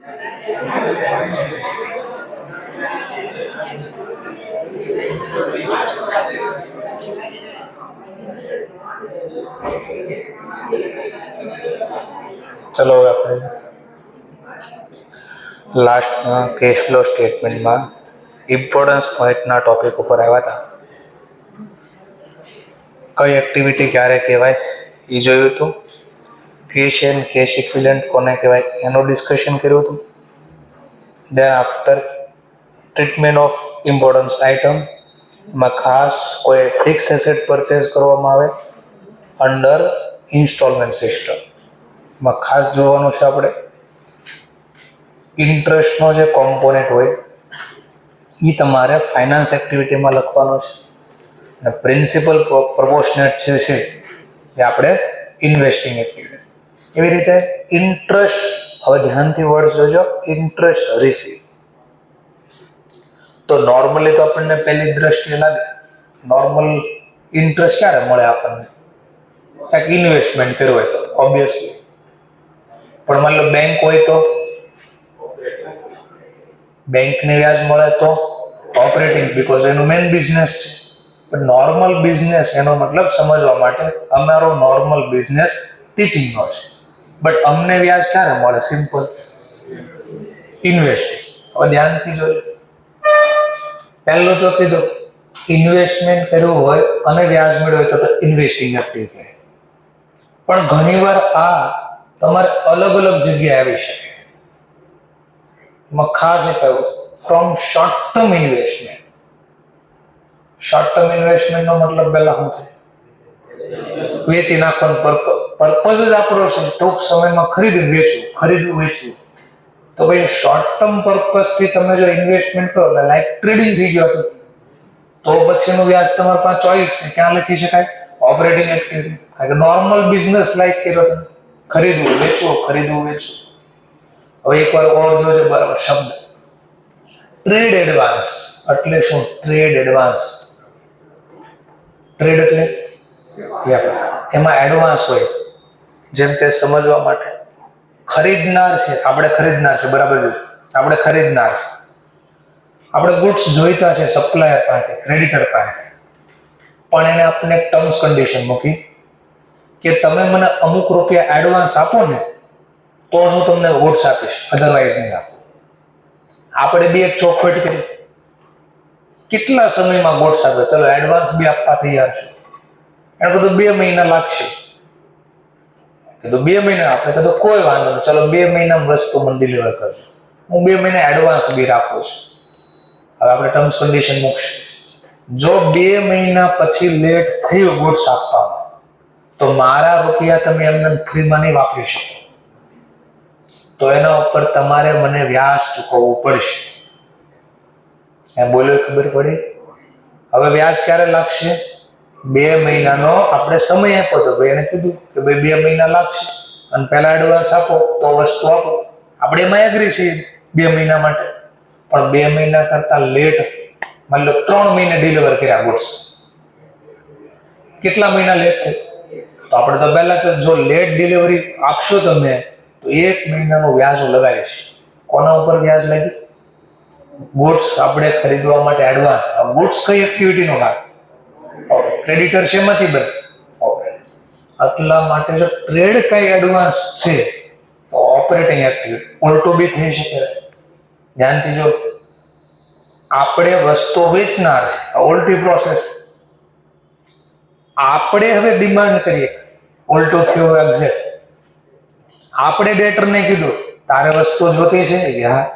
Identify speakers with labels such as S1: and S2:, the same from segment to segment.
S1: ચલો હવે આપણે લાસ્ટમાં કેશ ફ્લો સ્ટેટમેન્ટમાં ઇમ્પોર્ટન્સ પોઈન્ટના ટોપિક ઉપર આવ્યા હતા. કઈ એક્ટિવિટી ક્યારે કહેવાય એ જોયું હતું. કેશ એન્ડ કેશ ઇક્વિવલન્ટ કોને કહેવાય એનું ડિસ્કશન કર્યું હતું. Then after treatment of importance item માં ખાસ કોઈ ફિક્સ એસેટ પરચેઝ કરવામાં આવે અંડર ઇન્સ્ટોલમેન્ટ સિસ્ટમ માં ખાસ જોવાનું છે આપણે ઇન્ટરેસ્ટનો જે કોમ્પોનેન્ટ હોય એ તમારે ફાઇનાન્સ એક્ટિવિટીમાં લખવાનો છે અને પ્રિન્સિપલ પ્રપોર્શનેટ છે એ આપણે ઇન્વેસ્ટિંગ એક્ટિવિટી. એવી રીતે ઇન્ટરેસ્ટ, હવે ધ્યાનથી વર્ડ જોજો, ઇન્ટરેસ્ટ રિસીવ. તો નોર્મલી તો આપણને પહેલી દ્રષ્ટિએ લાગે નોર્મલ ઇન્ટરેસ્ટ ક્યારે મળે આપણને, કંઈક ઇન્વેસ્ટમેન્ટ કર્યું હોય તો ઓબ્વિયસલી. પણ માની લો બેંક હોય તો બેંકને વ્યાજ મળે તો ઓપરેટિંગ, બીકોઝ એનું મેઇન બિઝનેસ છે. પણ નોર્મલ બિઝનેસ એનો મતલબ સમજવા માટે અમારો નોર્મલ બિઝનેસ ટીચિંગનો છે, બટ અમને વ્યાજ ક્યારે મળે? Simple investing. હવે ધ્યાનથી જોજો, પહેલું તો કીધું ઇન્વેસ્ટમેન્ટ કર્યું હોય અને વ્યાજ મળ્યું હોય તો ઇન્વેસ્ટિંગ એક્ટિવિટી. પણ ઘણીવાર આ તમારે અલગ અલગ જગ્યાએ આવી શકે. ખાસ એ કહ્યું from short term investment. Short term ઇન્વેસ્ટમેન્ટનો મતલબ પહેલા શું થાય? વેચી નાખવાનો પર્પઝ જ આપણો છે ટૂંક સમયમાં ખરીદવું વેચવું. તો ભાઈ શોર્ટ ટર્મ પર્પઝથી તમે જો ઇન્વેસ્ટમેન્ટ કરો એટલે લાઈક ટ્રેડિંગ થઈ ગયો હતો તો પછીનું વ્યાજ તમારી પાસે ચોઈસ છે, ક્યાં લખી શકાય? Operating activity. કારણ કે નોર્મલ બિઝનેસ લાઈક કર્યો તમે ખરીદવું વેચવું. હવે એકવાર ઓર જોજો બરાબર શબ્દ ટ્રેડ એડવાન્સ. એટલે શું? Trade advance. ટ્રેડ એટલે વ્યાપાર, એમાં એડવાન્સ હોય. જેમ કે સમજવા માટે ખરીદનાર છે, આપણે ખરીદનાર છે, બરાબર છે, આપણે ખરીદનાર છે, આપણે ગુડ્સ જોઈતા છે સપ્લાયર પાસે, ક્રેડિટર પાસે, પણ એને આપણે ટર્મ્સ કન્ડિશન મૂકી કે તમે મને અમુક રૂપિયા એડવાન્સ આપો ને તો હું તમને ગુડ્સ આપીશ, અધરવાઇઝ નહીં આપું. આપણે બે એક ચોખવટ કરી, કેટલા સમયમાં ગુડ્સ આપે? ચલો એડવાન્સ બી આપવા તૈયાર છે. એને કીધું 2 મહિના લાગશે. કીધું 2 મહિના. આપણે કીધું કોઈ વાંધો નહીં, ચલો 2 મહિનામાં વસ્તુ મને ડિલિવર કરજો, હું 2 મહિના એડવાન્સ બી રાખું છું. હવે આપણે ટર્મ્સ કન્ડિશન મૂકશું. જો 2 મહિના પછી લેટ થયું ગુડ્સ આપવામાં તો મારા રૂપિયા તમે એમને ફ્રીમાં નહીં વાપરી શકો, તો એના ઉપર તમારે મને વ્યાજ ચૂકવવું પડશે. એ બોલ્યો, ખબર પડી? હવે વ્યાજ ક્યારે લાગશે? 2 મહિનાનો આપણે સમય આપ્યો તો ભાઈ એને કીધું કે ભાઈ 2 મહિના લાગશે અને પહેલા એડવાન્સ આપો તો વસ્તુ આપો. આપણે એમાં એગ્રી છીએ 2 મહિના માટે. પણ 2 મહિના કરતા લેટ, માની લો 3 મહિને ડિલિવર કર્યા ગુડ્સ, કેટલા મહિના લેટ થઈ? તો આપણે તો પહેલા તો જો લેટ ડિલિવરી આપશો તમે તો 1 મહિનાનું વ્યાજ લગાવીશ. કોના ઉપર વ્યાજ લાગ્યું? ગુડ્સ આપણે ખરીદવા માટે એડવાન્સ. ગુડ્સ કઈ એક્ટિવિટીનો ભાગ? ક્રેડિટર શેમાંથી બને? એટલા માટે જો ટ્રેડ કઈ એડવાન્સ છે તો ઓપરેટિંગ એક્ટિવિટી. ઉલટું બી થઈ શકે. ધ્યાનથી જો, આપણે વસ્તુ વેચનાર છે, ઉલટી પ્રોસેસ. આપણે હવે ડિમાન્ડ કરીએ, ઉલટું થયું એક્ઝેક્ટ. આપણે ડેટરને કીધું તારે વસ્તુ જોતી છે કે હા,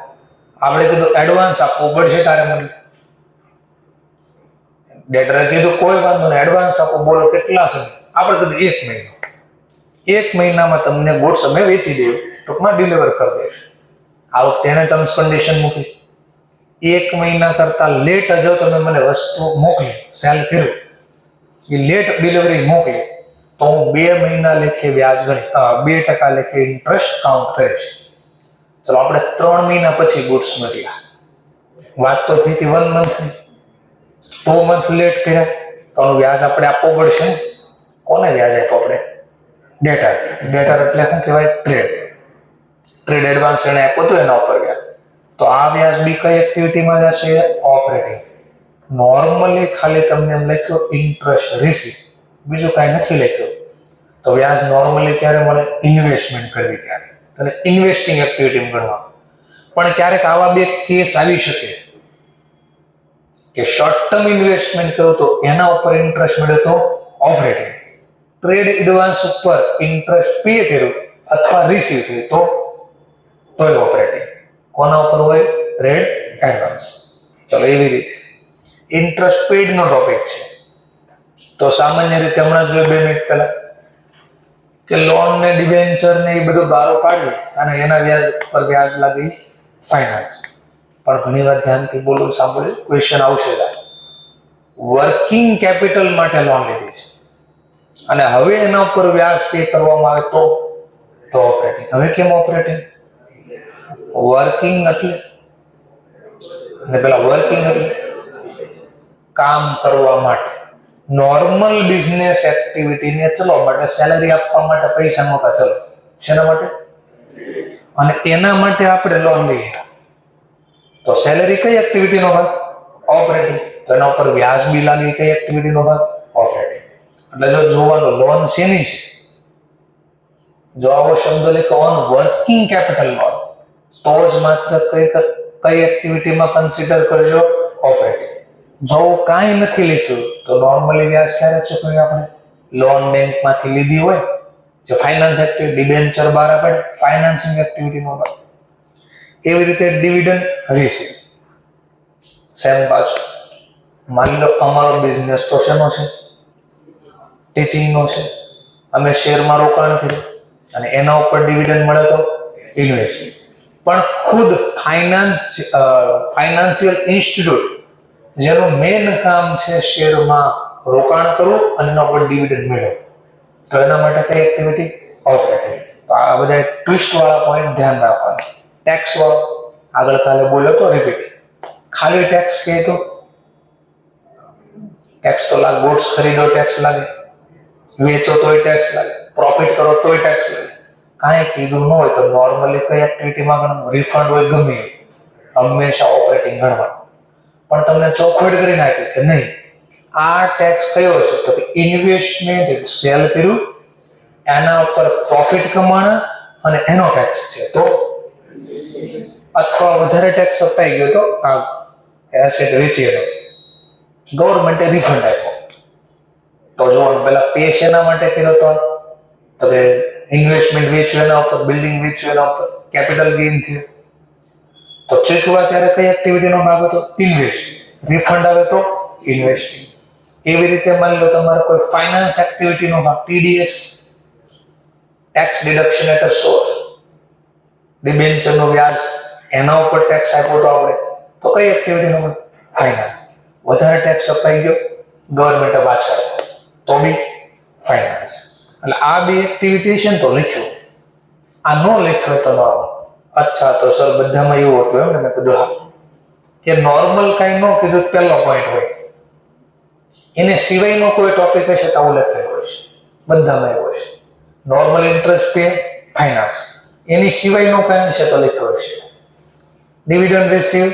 S1: આપણે કીધું એડવાન્સ આપવું પડશે તારે મને. ડેટરે કીધું કોઈ વાંધો નહીં, એડવાન્સ આપો. બોલો કેટલા સમય? આપણે કીધું 1 મહિનો. 1 મહિનામાં તમને ગુડ્સ અમે વેચી દેવું, ટૂંકમાં ડિલિવર કરી દઈશું. આ વખતે એને ટર્મ્સ કન્ડિશન મૂકી 1 મહિના કરતા લેટ જો તમે મને વસ્તુ મોકલી, સેલ કર્યું, એ લેટ ડિલિવરી મોકલી તો હું 2 મહિના લેખે વ્યાજ ગણી 2% લેખે ઇન્ટરેસ્ટ કાઉન્ટ કરીશ. ચલો આપણે 3 મહિના પછી ગુડ્સ મોકલ્યા. વાત તો થઈ હતી 1 મંથની. 2 મંથ લેટ કર્યા તો વ્યાજ આપણે આપવું પડશે ને. કોને વ્યાજ આપ્યો આપણે? ડેટર. એટલે શું કહેવાય? ટ્રેડ. ટ્રેડ એડવાન્સ એને આપ્યો હતો એના ઉપર વ્યાજ. તો આ વ્યાજ બી કઈ એક્ટિવિટીમાં જશે? ઓપરેટિંગ. નોર્મલી ખાલી તમને એમ લખ્યો ઇન્ટરેસ્ટ રિસીવ, બીજું કાંઈ નથી લખ્યું. તો વ્યાજ નોર્મલી ક્યારે મળે? ઇન્વેસ્ટમેન્ટ કરવી ત્યારે, અને ઇન્વેસ્ટિંગ એક્ટિવિટી ગણવા. પણ ક્યારેક આવા બે કેસ આવી શકે કે શોર્ટ ટર્મ ઇન્વેસ્ટમેન્ટ કરો તો એના ઉપર ઇન્ટરેસ્ટ મળે તો ઓપરેટિંગ. ટ્રેડ એડવાન્સ ઉપર ઇન્ટરેસ્ટ પે કર્યું અથવા રિસીવ થયું તોય ઓપરેટિંગ. કોના ઉપર હોય? Trade advance. ચલો એવી રીતે ઇન્ટરેસ્ટ પેડ નો ટોપિક છે. તો સામાન્ય રીતે હમણાં જોઈએ 2 મિનિટ પહેલા કે લોન ને ડિબેન્ચર ને એ બધું બારો પાડવી અને એના વ્યાજ પર વ્યાજ લાગી ફાઇનાન્સ. પણ ઘણી વાર ધ્યાનથી બોલવું, સાંભળ્યું, ક્વેશ્ચન આવશે. વર્કિંગ કેપિટલ માટે લોન લીધી છે અને હવે એના ઉપર વ્યાજ પે કરવામાં આવે તો ઓપરેટિંગ. હવે કેમ ઓપરેટિંગ? વર્કિંગ એટલે વર્કિંગ એટલે કામ કરવા માટે, નોર્મલ બિઝનેસ એક્ટિવિટીને ચલાવવા માટે, સેલરી આપવા માટે પૈસા નહોતા. ચલો શેના માટે? અને એના માટે આપણે લોન લઈએ. તો સેલરી કઈ એક્ટિવિટીનો ભાગ? ઓપરેટિંગ. તો એના ઉપર વ્યાજ બી લાગે કઈ એક્ટિવિટીનો ભાગ? ઓપરેટિંગ. એટલે જો જોવાનું લોન શેની છે, જો આવો શબ્દ લખો ઓન વર્કિંગ કેપિટલ લોન, તો જ માત્ર કઈ એક્ટિવિટીમાં કન્સિડર કરજો? ઓપરેટિંગ. જો કાંઈ નથી લખ્યું તો નોર્મલી વ્યાજ ક્યારે ચૂકવીએ આપણે? લોન બેંકમાંથી લીધી હોય, જે ફાઇનાન્સ એક્ટિવિટી, ડિબેન્ચર બહાર આપણે ફાઇનાન્સિંગ એક્ટિવિટીનો ભાગ. એવી રીતે ડિવિડન્ડ રિસીવ સેમ પાછું. માની લો અમારો બિઝનેસ તો શેનો છે? ટીચિંગનો છે. અમે શેરમાં રોકાણ કર્યું અને એના ઉપર ડિવિડન્ડ મળે તો ઇન્વેસ્ટ. પણ ખુદ ફાઇનાન્શિયલ ઇન્સ્ટિટ્યૂટ જેનું મેઇન કામ છે શેરમાં રોકાણ કરવું અને એના ઉપર ડિવિડન્ડ મેળવવું, તો એના માટે કઈ એક્ટિવિટી? ઓપરેટિંગ. તો આ બધા ટ્વિસ્ટ વાળા પોઈન્ટ ધ્યાન રાખવાના. ટેક્સ વાળો આગળ કાલે બોલ્યો તો રિપીટ. ખાલી ટેક્સ કહે તો ટેક્સ તો લાગે, ગુડ્સ ખરીદો ટેક્સ લાગે, વેચો તોય ટેક્સ લાગે, પ્રોફિટ કરો તોય ટેક્સ લાગે. કાંઈ કીધું ન હોય તો નોર્મલી કઈ એક્ટિવિટીમાં ગણવું? રિફંડ હોય ગમે હંમેશા ઓપરેટિંગ ગણવાનું. પણ તમને ચોખવટ કરી નાખી કે નહીં, આ ટેક્સ કયો છે? તો કે ઇન્વેસ્ટમેન્ટ સેલ કર્યું, એના ઉપર પ્રોફિટ કમાણા અને એનો ટેક્સ છે. તો અથવા વધારે ટેક્સ અપાઈ ગયો તો આ એસેટ વેચીએ ગવર્મેન્ટે રિફંડ આપ્યો. તો જોવાનું પેલા પે શેના માટે કર્યો તો કે ઇન્વેસ્ટમેન્ટ વેચ્યું એના ઉપર, બિલ્ડિંગ વેચ્યું એના ઉપર, કેપિટલ ગેઇન થયું. તો ચૂકવા ત્યારે કઈ એક્ટિવિટીનો ભાગ હતો? ઇન્વેસ્ટ. રિફંડ આવે તો ઇન્વેસ્ટિંગ. એવી રીતે માની લો તમારે કોઈ ફાઇનાન્સ એક્ટિવિટીનો ભાગ, TDS, tax deduction at source, ડિબેન્ચરનો વ્યાજ, એના ઉપર ટેક્સ આપ્યો તો આપણે, તો કઈ એક્ટિવિટીનો ભાગ? ફાઇનાન્સ. વધારે ટેક્સ અપાઈ ગયો, ગવર્મેન્ટે પાછા તો બી ફાઇનાન્સ. એટલે આ બે એક્ટિવિટી છે ને તો લખ્યું. આ ન લખ્યું તો નોર્મલ. અચ્છા, તો સર બધામાં એવું હતું એમ ને? મેં કીધું હા, કે નોર્મલ કાંઈ ન કીધું પહેલો પોઈન્ટ હોય, એને સિવાયનો કોઈ ટોપિક હશે તો આવું લખેલું હોય છે. બધામાં એવું હોય છે. Normal interest pay, finance. એની સિવાયનો કાંઈ હશે તો લખ્યો હશે. ડિવિડન્ડ રિસીવ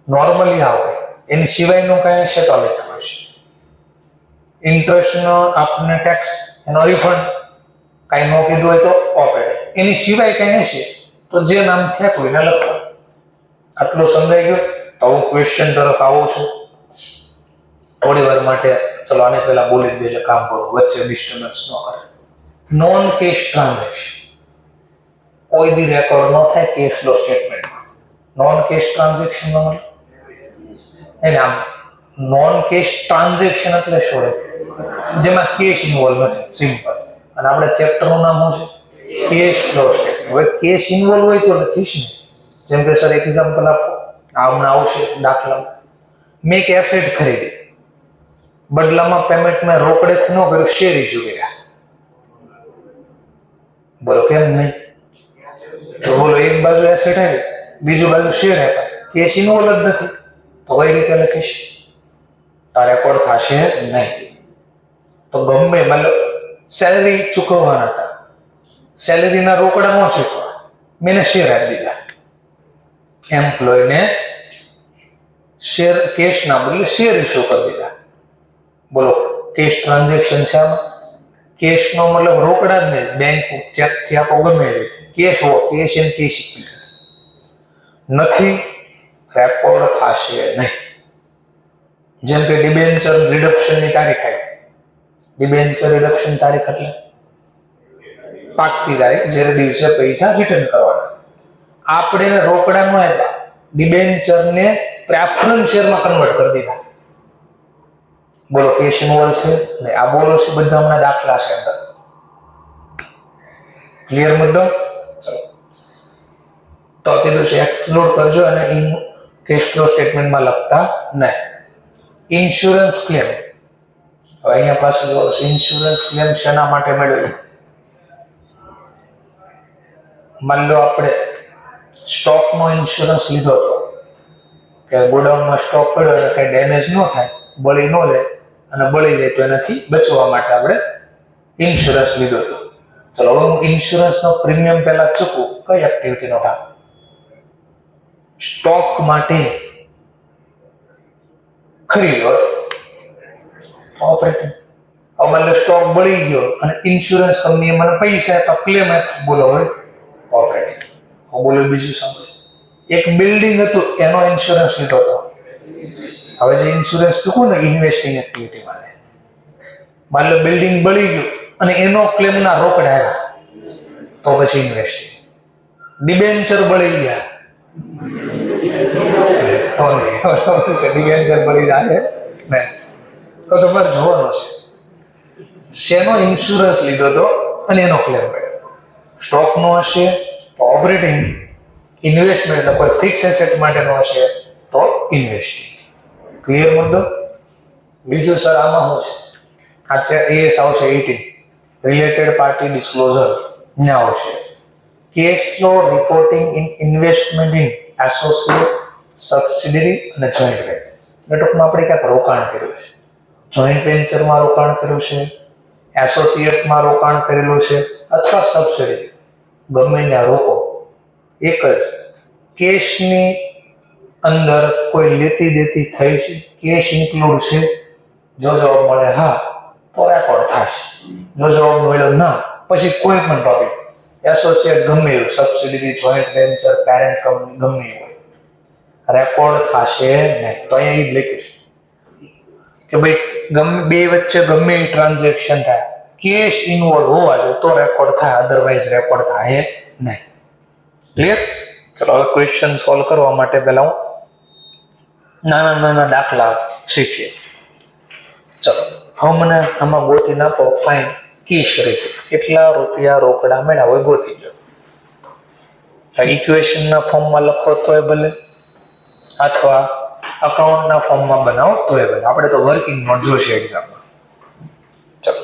S1: નોર્મલી આવે, એની સિવાયનું કાંઈ હશે તો લખ્યો હશે. ઇન્ટરેસ્ટનો આપણને ટેક્સ, એનો રિફંડ કાંઈ ન કીધું હોય તો ઓપરેટિંગ. એની સિવાય કાંઈ હશે તો જે નામ થયા કોઈને લખવાનું. આટલું સમજાઈ ગયું? તો હું ક્વેશ્ચન તરફ આવું છું થોડી વાર માટે. ચલો આને પહેલા બોલી દે એટલે કામ કરું, વચ્ચે ડિસ્ટર્બન્સ ન કરે. નોન કેશ ટ્રાન્ઝેક્શન કોઈ દી રેકોર્ડ ન થાય કેશ ફ્લો સ્ટેટમેન્ટમાં. નોન કેશ ટ્રાન્ઝેક્શન નો એટલે આમ નોન કેશ ટ્રાન્ઝેક્શન એટલે શું? જેમાં કેશ ઇન્વોલ્વ નથી, સિમ્પલ. અને આપણે ચેપ્ટરનું નામ શું છે? Cash flow statement. હવે કેશ ઇન્વોલ્વ હોય તો લખીશ ને. જેમ કે સર એક્ઝામ્પલ આપો, હમણાં આવશે દાખલામાં. મેં એક એસેટ ખરીદી, બદલામાં પેમેન્ટ મેં રોકડેથી ન કર્યું, શેર ઇસ્યુ કર્યા. બોલો કેમ નહીં? તો બોલો એક બાજુ એસેટ આવી, બીજું બાજુ શેર આપ્યા, કેશ ઇન્વોલ્વ જ નથી, તો કઈ રીતે લખીશ? આ રેકોર્ડ થશે નહીં. તો ગમે મતલબ સેલરી ચૂકવવાના હતા, સેલરીના રોકડા ન ચૂકવા, મેં શેર આપી દીધા, એમ્પ્લોયને શેર કેશ ના બદલે શેર ઇસ્યુ કરી દીધા. બોલો કેશ ટ્રાન્ઝેક્શન છે આમાં? કેશ નો મતલબ રોકડા જ નહીં, બેંક ચેક થી આપો ગમે એ રીતે કેશ હો, કેશ એન્ડ કેશ નથી, રેકોર્ડ થશે નહીં. જેમ કે ડિબેન્ચર રિડક્શનની તારીખ આવી. ડિબેન્ચર રિડક્શન તારીખ એટલે પાકતી તારીખ જ્યારે દિવસે પૈસા રિટર્ન કરવાના. આપણે એને રોકડા ન આપ્યા, ડિબેન્ચરને પ્રેફરન્સ શેરમાં કન્વર્ટ કરી દીધા. બોલો કેશ ઇન્વોલ્વ છે ને? આ બોલો છે બધા હમણાં દાખલા છે અંદર. ક્લિયર મુદ્દો? ચલો તો કીધું છે એક્સપ્લોર કરજો અને કેશ ફ્લો સ્ટેટમેન્ટમાં લખતા નહીં. ઇન્સ્યોરન્સ ક્લેમ, હવે અહીંયા પાછું જો ઇન્સ્યોરન્સ ક્લેમ શેના માટે મેળવ્યું? માની લો આપણે સ્ટોકનો ઇન્સ્યોરન્સ લીધો હતો કે ગોડાઉનમાં સ્ટોક પડ્યો એટલે કઈ ડેમેજ ન થાય, બળી ન લે, અને બળી જાય તો એનાથી બચવા માટે આપણે ઇન્સ્યોરન્સ લીધો હતો. ચલો હવે હું ઇન્સ્યોરન્સનો પ્રીમિયમ પહેલા ચૂકવું, કઈ એક્ટિવિટીનો ભાગ? સ્ટોક માટે ખરીદો ઓપરેટિંગ. હવે મને સ્ટોક બળી ગયો અને ઇન્સ્યોરન્સ કંપનીએ મને પૈસા આપ્યા, ક્લેમ આપ્યો, બોલો હોય ઓપરેટિંગ. બોલો બીજું સાંભળો, એક બિલ્ડિંગ હતું એનો ઇન્સ્યોરન્સ લીધો હતો. હવે જે ઇન્સ્યોરન્સ ચૂકવું ને ઇન્વેસ્ટિંગ એક્ટિવિટી માટે, માની લો બિલ્ડિંગ બળી ગયું અને એનો ક્લેમ ના રોકડા આવ્યા તો પછી ઇન્વેસ્ટિંગ. ડિબેન્ચર બળી ગયા તો ડિબેન્ચર બળી જાય ને તો તમારે જોવાનું છે શેનો ઇન્સ્યોરન્સ લીધો હતો અને એનો ક્લેમ મળ્યો. સ્ટોકનો હશે તો ઓપરેટિંગ, ઇન્વેસ્ટમેન્ટ એટલે કોઈ ફિક્સ એસેટ માટેનો હશે તો ઇન્વેસ્ટિંગ. ક્લિયર મુદ્દો? બીજું સર આમાં શું છે? આ છે એસ આવશે 18 રિલેટેડ પાર્ટી ડિસ્ક્લોઝર ને આવશે. Cash flow reporting in investment in associate, subsidiary અને જોઈન્ટ વેન્ચર. ટૂંકમાં આપણે ક્યાંક રોકાણ કર્યું છે, જોઈન્ટ વેન્ચરમાં રોકાણ કર્યું છે, એસોસિએટમાં રોકાણ કરેલું છે અથવા સબસિડરી, ગમે ત્યાં રોકો એક જ. કેશની અંદર કોઈ લેતી દેતી થઈ છે, કેશ ઇન્ક્લુડ છે? જો જવાબ મળે હા તો રેકોર્ડ થશે, જો જવાબ મળ્યો ના પછી કોઈ પણ ટોપિક, એસોસિએટ ગમે એવું, subsidiary, joint venture, parent company ગમે એવું, રેકોર્ડ થશે નહીં. તો અહીંયા એ જ લખ્યું છે કે ભાઈ ગમે બે વચ્ચે ગમે એ ટ્રાન્ઝેક્શન થાય, કેશ ઇન્વોલ્વ હોવા જોઈએ તો રેકોર્ડ થાય, અધરવાઇઝ રેકોર્ડ થાય નહીં. ક્લિયર? ચલો હવે ક્વેશ્ચન સોલ્વ કરવા માટે પહેલા હું નાના નાના દાખલા શીખીએ. ચલો હવે મને આમાં ગોતી નાખો ફાઇન કેશ રિસીટ, કેટલા રૂપિયા રોકડા મળ્યા હોય ગોતી લો. ઇક્વેશનના ફોર્મમાં લખો તોય ભલે અથવા અકાઉન્ટના ફોર્મમાં બનાવો તોય ભલે, આપણે તો વર્કિંગ નોટ જોશે એક્ઝામમાં. ચલો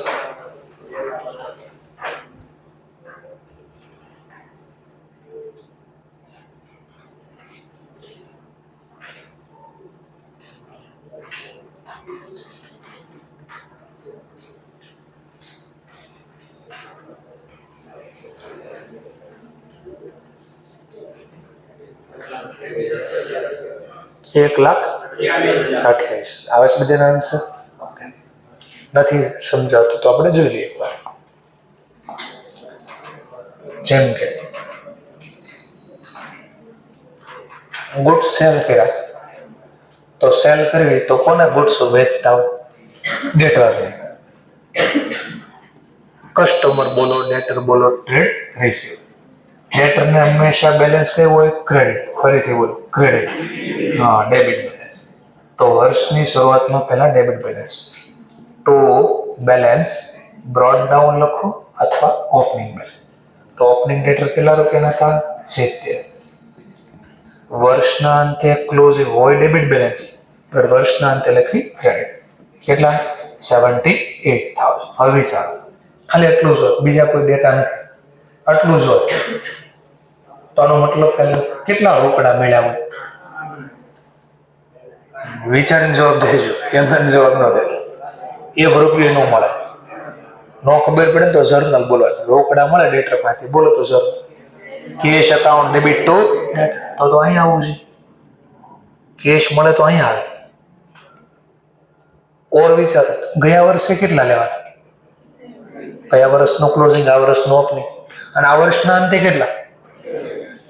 S1: 1,28,000 આવે છે બધાનો આન્સર? નથી સમજાવતું તો આપણે જોઈ લઈએ એકવાર. જેમ કે ગુડ્સ સેલ કર્યા તો સેલ કરવી તો કોને ગુડ્સ વેચતા હોય? ડેટરને. કસ્ટમર બોલો, ડેટર બોલો, ટ્રેડ રેશિયો. ડેટરને હંમેશા બેલેન્સ કેવું હોય? ક્રેડિટ. ફરીથી બોલો ક્રેડિટ, હા ડેબિટ બેલેન્સ. તો વર્ષની શરૂઆતમાં પહેલા debit balance to balance brought down લખો અથવા ઓપનિંગ બેલેન્સ. તો ઓપનિંગ ડેટર કેટલા રૂપિયાના હતા? 70. વર્ષના અંતે ક્લોઝિંગ હોય ડેબિટ બેલેન્સ, પણ વર્ષના અંતે લખી ક્રેડિટ. કેટલા? 78,000. હવે વિચારો, ખાલી એટલું જ, બીજા કોઈ ડેટા નથી, આટલું જ. તો આનો મતલબ પહેલા કેટલા રોકડા મળ્યા હોય? વિચારીને જવાબ દેજો, એમને જવાબ ન દેજો. ₹1 ન મળે, નો ખબર પડે તો જર્નલ બોલો, રોકડા મળે ડેટર માંથી બોલો તો journal. Cash account debit two તો અહીં આવું છે. કેશ મળે તો અહીં આવે. ઓર વિચાર, ગયા વર્ષે કેટલા લેવાના? ગયા વર્ષનો ક્લોઝિંગ, આ વર્ષનો ઓપનિંગ, અને આ વર્ષના અંતે કેટલા?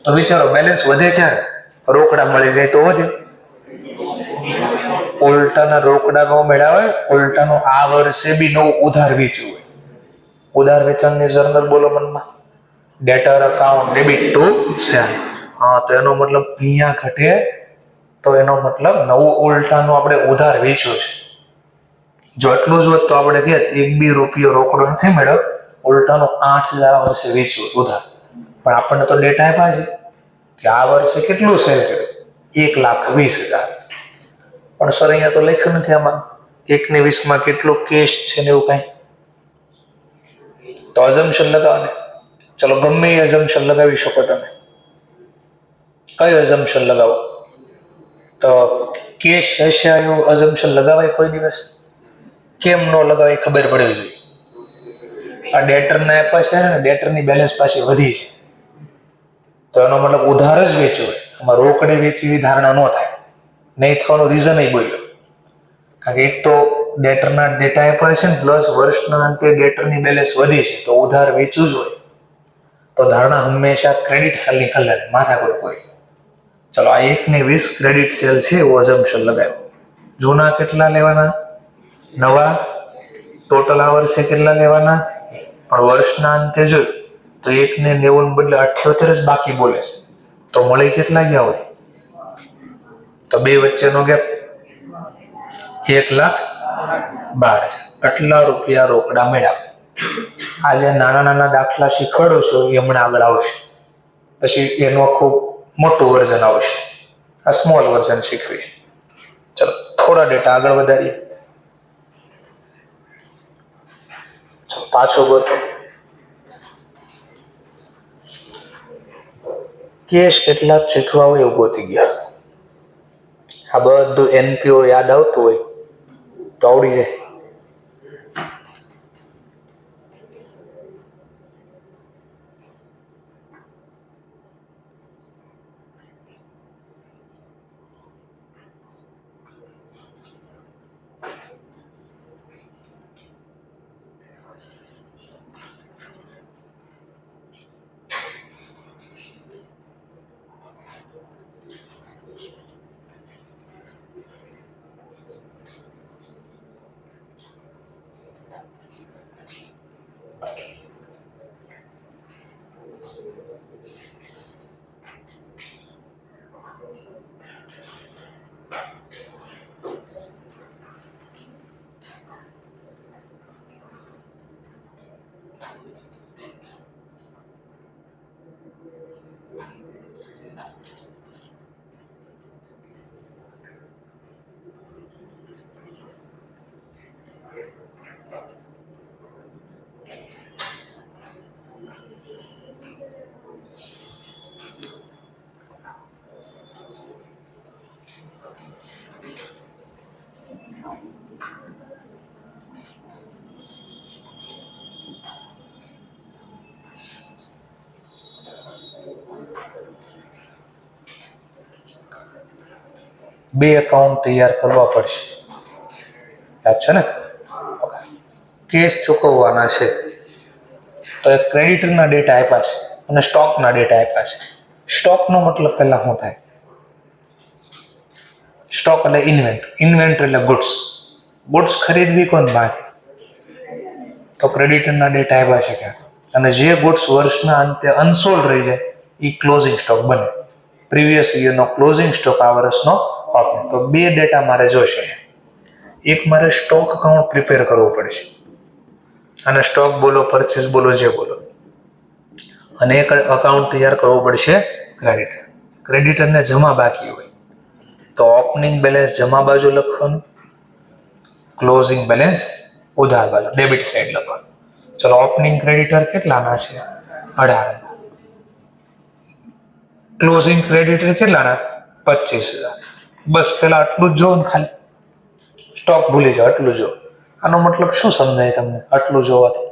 S1: તો વિચારો બેલેન્સ વધે ક્યારે? રોકડા મળી જાય તો વધે. ઉલટાના રોકડા નો મેળાવે, ઉલટાનું આ વર્ષે બી નવું ઉધાર વેચ્યું હોય. ઉધાર વેચાણની જર્નલ બોલો મનમાં. ડેટર અકાઉન્ટ ડેબિટ ટુ સેલ. હા, તો એનો મતલબ અહીંયા ઘટે, તો એનો મતલબ નવું ઉલટાનું આપણે ઉધાર વેચ્યું છે. જો એટલું જ હોત તો આપણે કહે ₹1 રોકડો નથી મેળવ્યો, ઉલટાનું 8,000 વર્ષે વેચ્યું ઉધાર. પણ આપણને તો ડેટા આપ્યા છે કે આ વર્ષે કેટલું સેલ કર્યું, 1,20,000. પણ સર અહીંયા તો લખ્યું નથી આમાં 1/20 કેટલું કેશ છે ને એવું કાંઈ. તો અઝમ્પશન લગાવને. ચલો ગમે એ અઝમ્પશન લગાવી શકો તમે. કયું અઝમ્પશન લગાવો? તો કેશ હશે એવું અઝમ્પશન લગાવાય કોઈ દિવસ? કેમ ન લગાવાય ખબર પડવી જોઈએ. આ ડેટરના આપ્યા છે ને, ડેટરની બેલેન્સ પાછી વધી છે, તો એનો મતલબ ઉધાર જ વેચ્યો હોય. આમાં રોકડે વેચી એવી ધારણા ન થાય. નહીં થવાનું રીઝન એ બોલ્યો, કારણ કે એક તો ડેટરના ડેટા આપ્યા છે ને, પ્લસ વર્ષના અંતે ડેટરની બેલેન્સ વધી છે, તો ઉધાર વેચવું જ હોય. તો ધારણા હંમેશા ક્રેડિટ સેલની કલર માથાકૂટ હોય. ચલો આ 1/20 ક્રેડિટ સેલ છે એવું અઝમ્પશન લગાવ્યું. જૂના કેટલા લેવાના? નવા ટોટલ આ વર્ષે કેટલા લેવાના? પણ વર્ષના અંતે જોયું તો 1/90 બદલે 78 જ બાકી બોલે છે, તો મળી કેટલા ગયા હોય? તો બે વચ્ચેનો ગેપ 1,12,000. આટલા રૂપિયા રોકડા મળ્યા. આજે નાના નાના દાખલા શીખવાડું છું એ હમણાં આગળ આવશે, પછી એનું આખું મોટું વર્ઝન આવશે. આ સ્મોલ વર્ઝન શીખવીશ. ચલો થોડા ડેટા આગળ વધારીએ. પાછો ગોતો. કેશ કેટલાક શીખવા હોય એવું ગોતી ગયા. આ બધું એનપીઓ યાદ આવતું હોય તો આવડી જાય. બે એકાઉન્ટ તૈયાર કરવા પડશે. યાદ છે ને? કેશ ચૂકવવાના છે તો એક ક્રેડિટરના ડેટા આપ્યા છે અને સ્ટોકના ડેટા આપ્યા છે. સ્ટોકનો મતલબ પહેલા શું થાય? સ્ટોક એટલે ઇન્વેન્ટ એટલે ગુડ્સ ખરીદવી કોણ પાસે? તો ક્રેડિટરના ડેટા આપ્યા છે ક્યાં? અને જે ગુડ્સ વર્ષના અંતે અનસોલ્ડ રહી જાય એ ક્લોઝિંગ સ્ટોક બને. પ્રીવિયસ યરનો ક્લોઝિંગ સ્ટોક આ વર્ષનો ઓપનિંગ. તો બે ડેટા મારે જોઈશે. એક મારે સ્ટોક અકાઉન્ટ પ્રિપેર કરવું પડશે, અને સ્ટોક બોલો, પરચેસ બોલો, જે બોલો, અને એક અકાઉન્ટ તૈયાર કરવું પડશે ક્રેડિટર. ક્રેડિટરને જમા બાકી હોય તો ઓપનિંગ બેલેન્સ જમા બાજુ લખવાનું, ક્લોઝિંગ બેલેન્સ ઉધાર બાજુ ડેબિટ સાઈડ લખવાનું. ચલો ઓપનિંગ ક્રેડિટર કેટલાના છે? 18,000. Closing creditor કેટલાના? 25,000. બસ પેલા આટલું જ જો ને, ખાલી સ્ટોક ભૂલી જાઓ, આટલું જો. આનો મતલબ શું સમજાય તમને આટલું જોવાથી?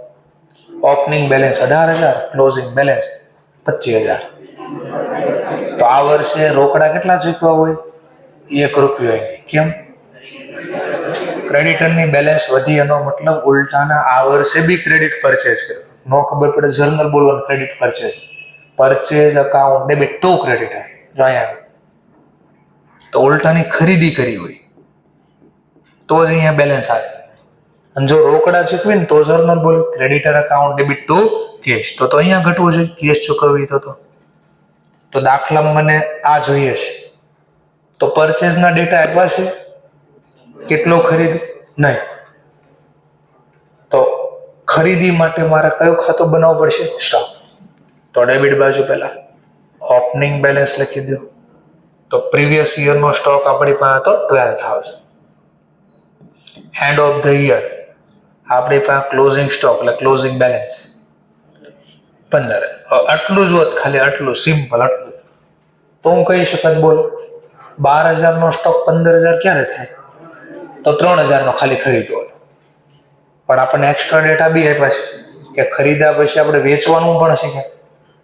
S1: Opening balance 18,000, closing balance 25,000. તો આ વર્ષે રોકડા કેટલા ચૂકવા હોય? 1 રૂપિયો. કેમ? ક્રેડિટરની બેલેન્સ વધી એનો મતલબ ઉલટાના આ વર્ષે બી ક્રેડિટ પરચેઝ કર્યો. નો ખબર પડે જર્નલ બોલવાનું credit purchase. Purchase account debit two credit જો અહીંયા તો ઉલટાની ખરીદી કરી હોય તો જ અહીંયા બેલેન્સ આવે. અને જો રોકડા ચૂકવી ને તો જર્નલ બોલ creditor account debit to cash તો અહીંયા ઘટવું જોઈએ કેશ ચૂકવવી તો દાખલામાં મને આ જોઈએ છે તો પરચેઝના ડેટા આપ્યા છે કેટલો ખરીદ નહીં તો ખરીદી માટે મારે કયો ખાતો બનાવવું પડશે? સ્ટોક. તો ડેબિટ બાજુ પહેલા ઓપનિંગ બેલેન્સ લખી દો. તો પ્રીવિયસ યરનો સ્ટોક આપણી પાસે હતો 12,000. એન્ડ ઓફ ધ યર આપણી પાસે ક્લોઝિંગ સ્ટોક એટલે ક્લોઝિંગ બેલેન્સ 15. આટલું જ હોત ખાલી આટલું સિમ્પલ આટલું તો હું કહી શકત બોલ 12,000 નો સ્ટોક 15,000 ક્યારે થાય? તો 3,000 નો ખાલી ખરીદવો હતો. પણ આપણને એક્સ્ટ્રા ડેટા બી આપ્યા છે કે ખરીદ્યા પછી આપણે વેચવાનું પણ શીખે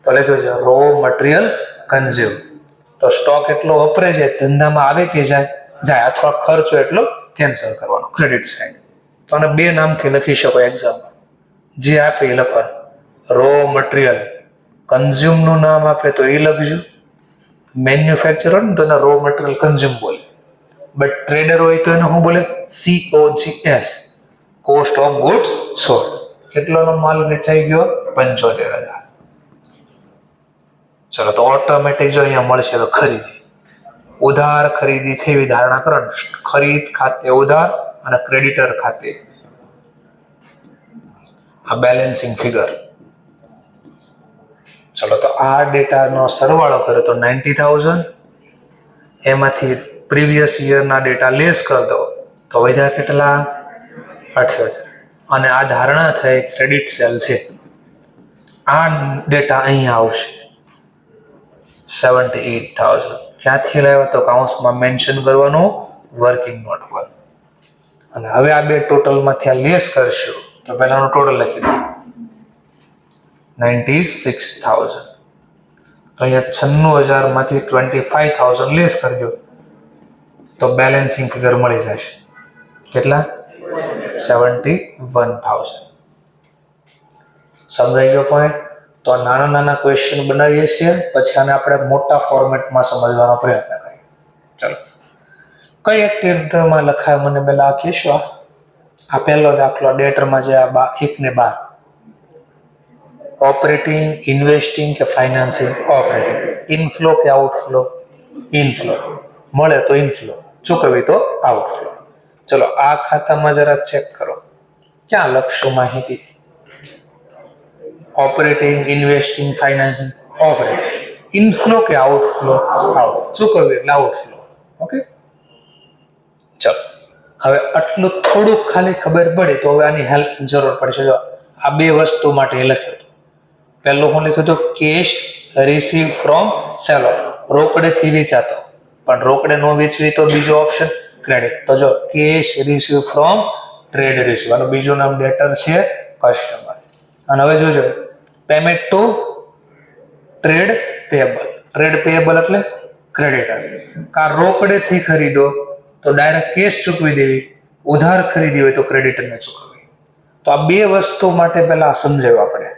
S1: તો લખ્યું છે રો મટીરિયલ કન્ઝ્યુમ. તો સ્ટોક એટલો વપરાય છે ધંધામાં આવે કે જાય અથવા ખર્ચો એટલો કેન્સલ કરવાનો ક્રેડિટ સાઇડ. તો આને 2 નામથી લખી શકો એક્ઝામ જે આપે એ લખવાનું. રો મટીરિયલ કન્ઝ્યુમ નું નામ આપે તો એ લખજો. મેન્યુફેક્ચરર ને તો એને રો મટીરિયલ કન્ઝ્યુમ બોલે. બટ ટ્રેડર હોય તો એને શું બોલે? COGS cost of goods sold. કેટલાનો માલ વેચાઈ ગયો? 75,000. ચલો તો ઓટોમેટિક જો અહીંયા મળશે તો ખરીદી ઉધાર ખરીદી થઈ એવી ધારણા કરો. ખરીદ ખાતે ઉધાર અને ક્રેડિટર ખાતે આ બેલેન્સિંગ ફિગર. ચલો તો આ ડેટાનો સરવાળો કરે તો 90,000 એમાંથી પ્રીવિયસ યરના ડેટા લેસ કરી દો તો વધ્યા કેટલા? 78,000. અને આ ધારણા થઈ ક્રેડિટ સેલ છે. આ ડેટા અહીંયા આવશે 78,000. ક્યાંથી લાવ્યા તો કાઉન્સમાં મેન્શન કરવાનું વર્કિંગ નોટ પર. અને હવે આ બે ટોટલમાંથી આ લેસ કરશું તો પહેલાનું ટોટલ લખી દો 96,000. તો અહીંયા 96,000 માંથી 25,000 લેસ કરજો તો બેલેન્સિંગ ફિગર મળી જશે કેટલા? 71,000. સમજાઈ ગયો પોઈન્ટ? તો નાના નાના ક્વેશ્ચન બનાવીએ છીએ પછી આને આપણે મોટા ફોર્મેટમાં સમજવાનો પ્રયત્ન કરીએ. ચલો કઈ એક્ટિવિટીમાં લખાય મને પહેલા આ કહેશો. આ પહેલો દાખલો ડેટરમાં જે આ 1 ને 12 ઓપરેટિંગ ઇન્વેસ્ટિંગ કે ફાઇનાન્સિંગ? ઓપરેટિંગ. ઇનફ્લો કે આઉટફ્લો? ઇનફ્લો. મળે તો ઇનફ્લો ચૂકવી તો આઉટફ્લો. ચલો આ ખાતામાં જરા ચેક કરો ક્યાં લખશું માહિતી? Operating investing financing? Operating. Inflow કે આઉટફ્લો? આઉટ. ચૂકવી એટલે આઉટફ્લો. ઓકે ચલો હવે આટલું થોડુંક ખાલી ખબર પડે તો હવે આની હેલ્પ જરૂર પડશે. જો આ 2 વસ્તુ માટે લખ્યું હતું. પહેલું હું લખ્યું હતું કેશ રિસીવ ફ્રોમ સેલર. રોકડેથી વેચાતો પણ રોકડે નો વેચવી તો બીજો ઓપ્શન ક્રેડિટ. તો જો cash receive from trade receive આનું બીજું નામ ડેટર છે કસ્ટમર. અને હવે જોજો payment to trade payable. Trade payable એટલે ક્રેડિટર. કા રોકડેથી ખરીદો તો ડાયરેક્ટ કેશ ચૂકવી દેવી, ઉધાર ખરીદી હોય તો ક્રેડિટરને ચૂકવવી. તો આ 2 વસ્તુ માટે પહેલા સમજાવવા પડે.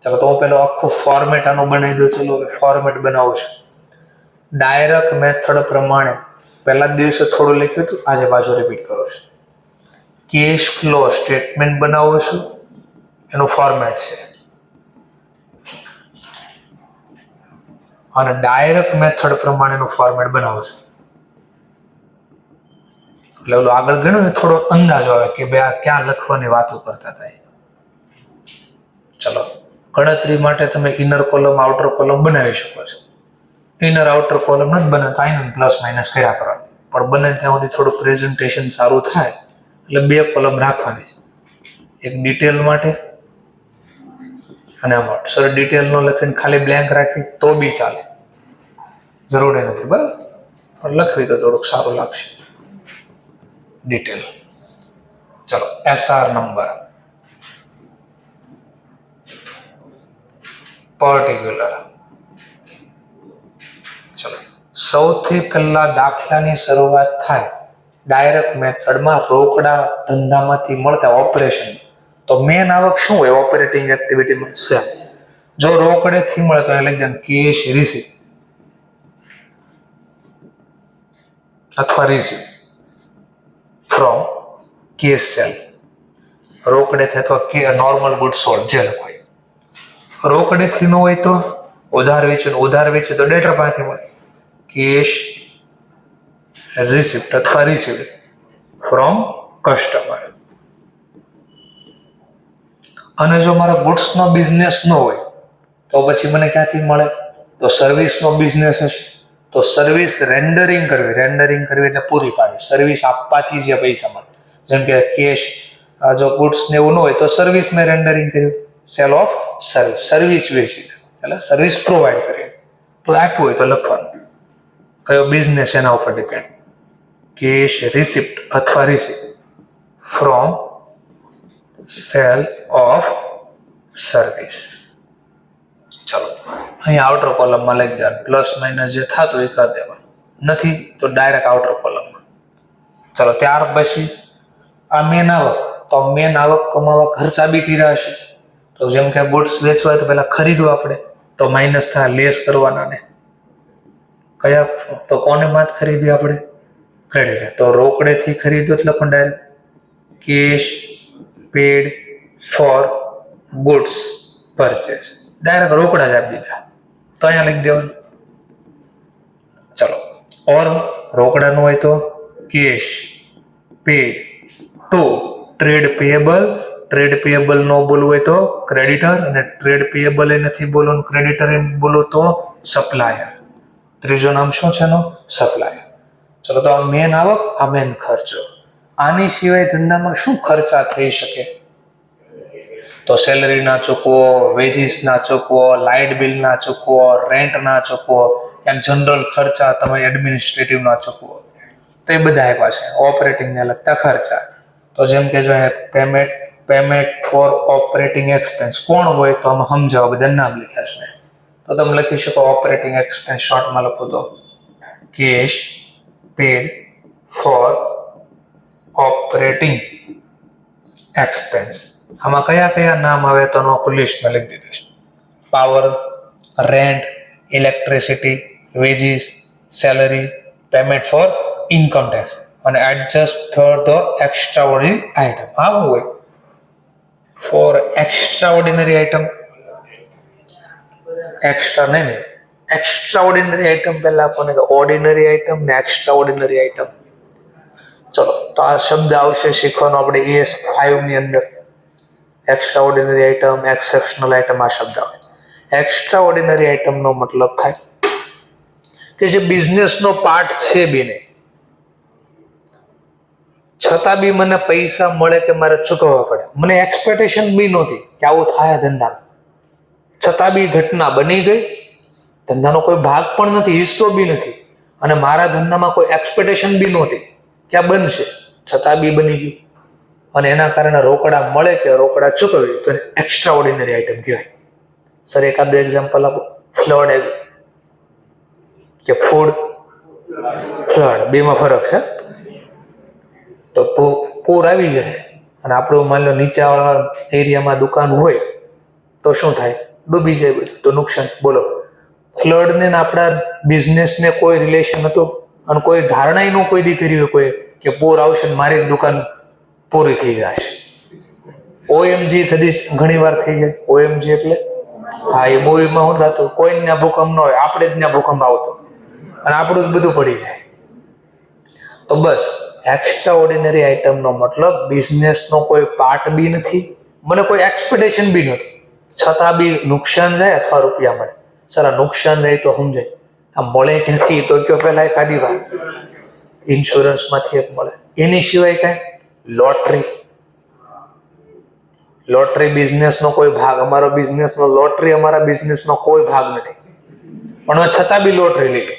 S1: ચાલો તો હું પેલો આખું ફોર્મેટ આનું બનાવી દઉં. ચલો ફોર્મેટ બનાવું છું ડાયરેક્ટ મેથડ પ્રમાણે. પહેલા જ દિવસે થોડું લખ્યું હતું આજે પાછું રિપીટ કરું છું. કેશ ફ્લો સ્ટેટમેન્ટ બનાવું છું એનું ફોર્મેટ છે અને ડાયરેક્ટ મેથડ પ્રમાણેનું ફોર્મેટ બનાવું છું. એટલે ઓલું આગળ ગણ્યું ને થોડો અંદાજો આવે કે ભાઈ આ ક્યાં લખવાની વાતો કરતા હતા. ચલો ગણતરી માટે તમે ઇનર કોલમ આઉટર કોલમ બનાવી શકો છો. ઇનર આઉટર કોલમ નથી બનાવતા આઈને પ્લસ માઇનસ કર્યા કરો પણ બને ત્યાં સુધી થોડું પ્રેઝન્ટેશન સારું થાય એટલે 2 કોલમ રાખવાની છે. એક ડિટેલ માટે અને આમાં સર ડિટેલ નો લખીને ખાલી બ્લેન્ક રાખી તો બી ચાલે, જરૂરી નથી બરાબર, પણ લખવી તો થોડુંક સારું લાગશે. ડિટેલ. ચલો SR નંબર પર્ટિક્યુલર સૌથી પહેલા દાખલાની શરૂઆત થાય ડાયરેક્ટ મેથડમાં રોકડા ધંધામાંથી મળતા ઓપરેશન. તો મેન આવક શું હોય ઓપરેટિંગ એક્ટિવિટીમાં? સેલ. જો રોકડેથી મળે તો એ લખી દે કેશ રિસીપ અથવા રિસીપ ફ્રોમ કેશ સેલ. રોકડેથી અથવા નોર્મલ ગુડ સોલ્ડ જે લખો. રોકડેથી ન હોય તો ઉધાર વેચે તો ડેટર પાસેથી મળે કેશ રિસિપ્ટ અથવા રિસીવ્ડ ફ્રોમ કસ્ટમર. અને જો મારો ગુડ્સનો બિઝનેસ ન હોય તો પછી મને ક્યાંથી મળે? તો સર્વિસનો બિઝનેસ હશે તો સર્વિસ રેન્ડરિંગ કરવી એટલે પૂરી પાડવી. સર્વિસ આપવાથી જે પૈસા મળે. જેમ કે કેશ જો ગુડ્સ ને એવું ન હોય તો સર્વિસ મેં રેન્ડરિંગ કર્યું. સેલ ઓફ સર્વિસ વેચી એટલે સર્વિસ પ્રોવાઈડ કરી. તો આપ્યું હોય તો લખવાનું કયો બિઝનેસ એના ઉપર ડિપેન્ડ. કેશ રિસિપ્ટ અથવા receipt from cell of service. ચલો અહીંયા આઉટર કોલમમાં લખી દેવાનું. પ્લસ માઇનસ જે થતું એ કરી દેવાનું. નથી તો ડાયરેક્ટ આઉટર કોલમમાં. ચલો ત્યાર પછી આ મેન આવક. તો મેન આવક કમાવા ખર્ચા બી કર્યા હશે. તો જેમ કે ગુડ્સ વેચવા હોય તો પહેલા ખરીદવા આપણે તો માઇનસ થાય લેસ કરવાના ને કયા તો કોને માત ખરીદી આપણે ક્રેડિટ. તો રોકડેથી ખરીદ્યું એટલે પણ direct cash paid for goods purchase direct રોકડા જ આપી દીધા તો અહીંયા લખી દેવાનું. ચલો ઓર રોકડા નું હોય તો કેશ પેડ ટુ ટ્રેડ પેયેબલ નો બોલવું હોય તો ક્રેડિટર અને ટ્રેડ પેયેબલ એ નથી બોલવું ક્રેડિટર એમ બોલો તો સપ્લાયર. ત્રીજો નામ શું છે એનું? સપ્લાયર. ચલો તો આ મેન આવક આ મેન ખર્ચો. આની સિવાય ધંધામાં શું ખર્ચા થઈ શકે? તો સેલરી ના ચૂકવો, વેજીસ ના ચૂકવો, લાઇટ બિલ ના ચૂકવો, રેન્ટ ના ચૂકવો, જનરલ ખર્ચા તમે એડમિનિસ્ટ્રેટિવ ના ચૂકવો તો એ બધા આપ્યા છે ઓપરેટિંગ ને લગતા ખર્ચા. તો જેમ કે જો પેમેન્ટ ફોર ઓપરેટિંગ એક્સપેન્સ કોણ હોય તો આમાં સમજાવો બધા નામ લખ્યા છે. તો તમે લખી શકો ઓપરેટિંગ એક્સપેન્સ શોર્ટમાં લખો તો cash paid for operating expense. આમાં કયા કયા નામ આવે તો આખું લિસ્ટમાં લખી દીધું છે. Power, rent, electricity, wages, salary, payment for income tax અને adjust for the extraordinary item. આવું હોય for extraordinary item. Extraordinary item પહેલા આપણને ઓર્ડિનરી આઇટમ ને એક્સ્ટ્રાઓર્ડિનરી આઇટમ. ચલો તો આ શબ્દ આવશે શીખવાનો આપણે ES5 ની અંદર. એક્સ્ટ્રાઓર્ડિનરી આઇટમ, એક્સેપ્શનલ આઇટમ આ શબ્દ આવે. એક્સ્ટ્રાઓર્ડિનરી આઇટમ નો મતલબ થાય કે જે બિઝનેસનો પાર્ટ છે બી નહીં છતાં બી મને પૈસા મળે કે મારે ચૂકવવા પડે. મને એક્સપેક્ટેશન બી નહોતી કે આવું થાય ધંધા, છતાં બી ઘટના બની ગઈ. ધંધાનો કોઈ ભાગ પણ નથી, હિસ્સો બી નથી અને મારા ધંધામાં કોઈ એક્સપેક્ટેશન બી નહોતી કે આ બનશે, છતાં બી બની ગયું અને એના કારણે રોકડા મળે કે રોકડા ચૂકવી તો એક્સ્ટ્રા ઓર્ડિનરી આઇટમ કહેવાય. સર એકાદ એક્ઝામ્પલ આપો. ફ્લડ કે ફૂડ. ફ્લડ બેમાં ફરક છે. તો પૂર આવી જાય અને આપણું માની લો નીચાવાળા એરિયામાં દુકાન હોય તો શું થાય? ડૂબી જાય બધું તો નુકસાન. બોલો ફ્લડ ને આપણા બિઝનેસને કોઈ રિલેશન હતું અને કોઈ ધારણા નું કોઈ દી કર્યું કોઈ કે પૂર આવશે ને મારી દુકાન પૂરી થઈ જશે. OMG કદી ઘણી વાર થઈ જાય. OMG એટલે હા એ મૂવીમાં શું થતું કોઈ ત્યાં ભૂકંપ ન હોય આપણે જ ત્યાં ભૂકંપ આવતો અને આપણું જ બધું પડી જાય. તો બસ એક્સ્ટ્રા ઓર્ડિનરી આઇટમ નો મતલબ બિઝનેસનો કોઈ પાર્ટ બી નથી, મને કોઈ એક્સપેક્ટેશન બી નથી, છતાં બી નુકસાન જાય અથવા રૂપિયા મળે. સર આ નુકસાન જાય તો સમજાય, આ મળે ક્યાંથી તો કયો પહેલા એક આદી વાત ઇન્સ્યોરન્સમાંથી એક મળે. એની સિવાય કઈ લોટરી બિઝનેસનો કોઈ ભાગ, અમારો બિઝનેસનો લોટરી અમારા બિઝનેસનો કોઈ ભાગ નથી પણ છતાં બી લોટરી લઈ લે.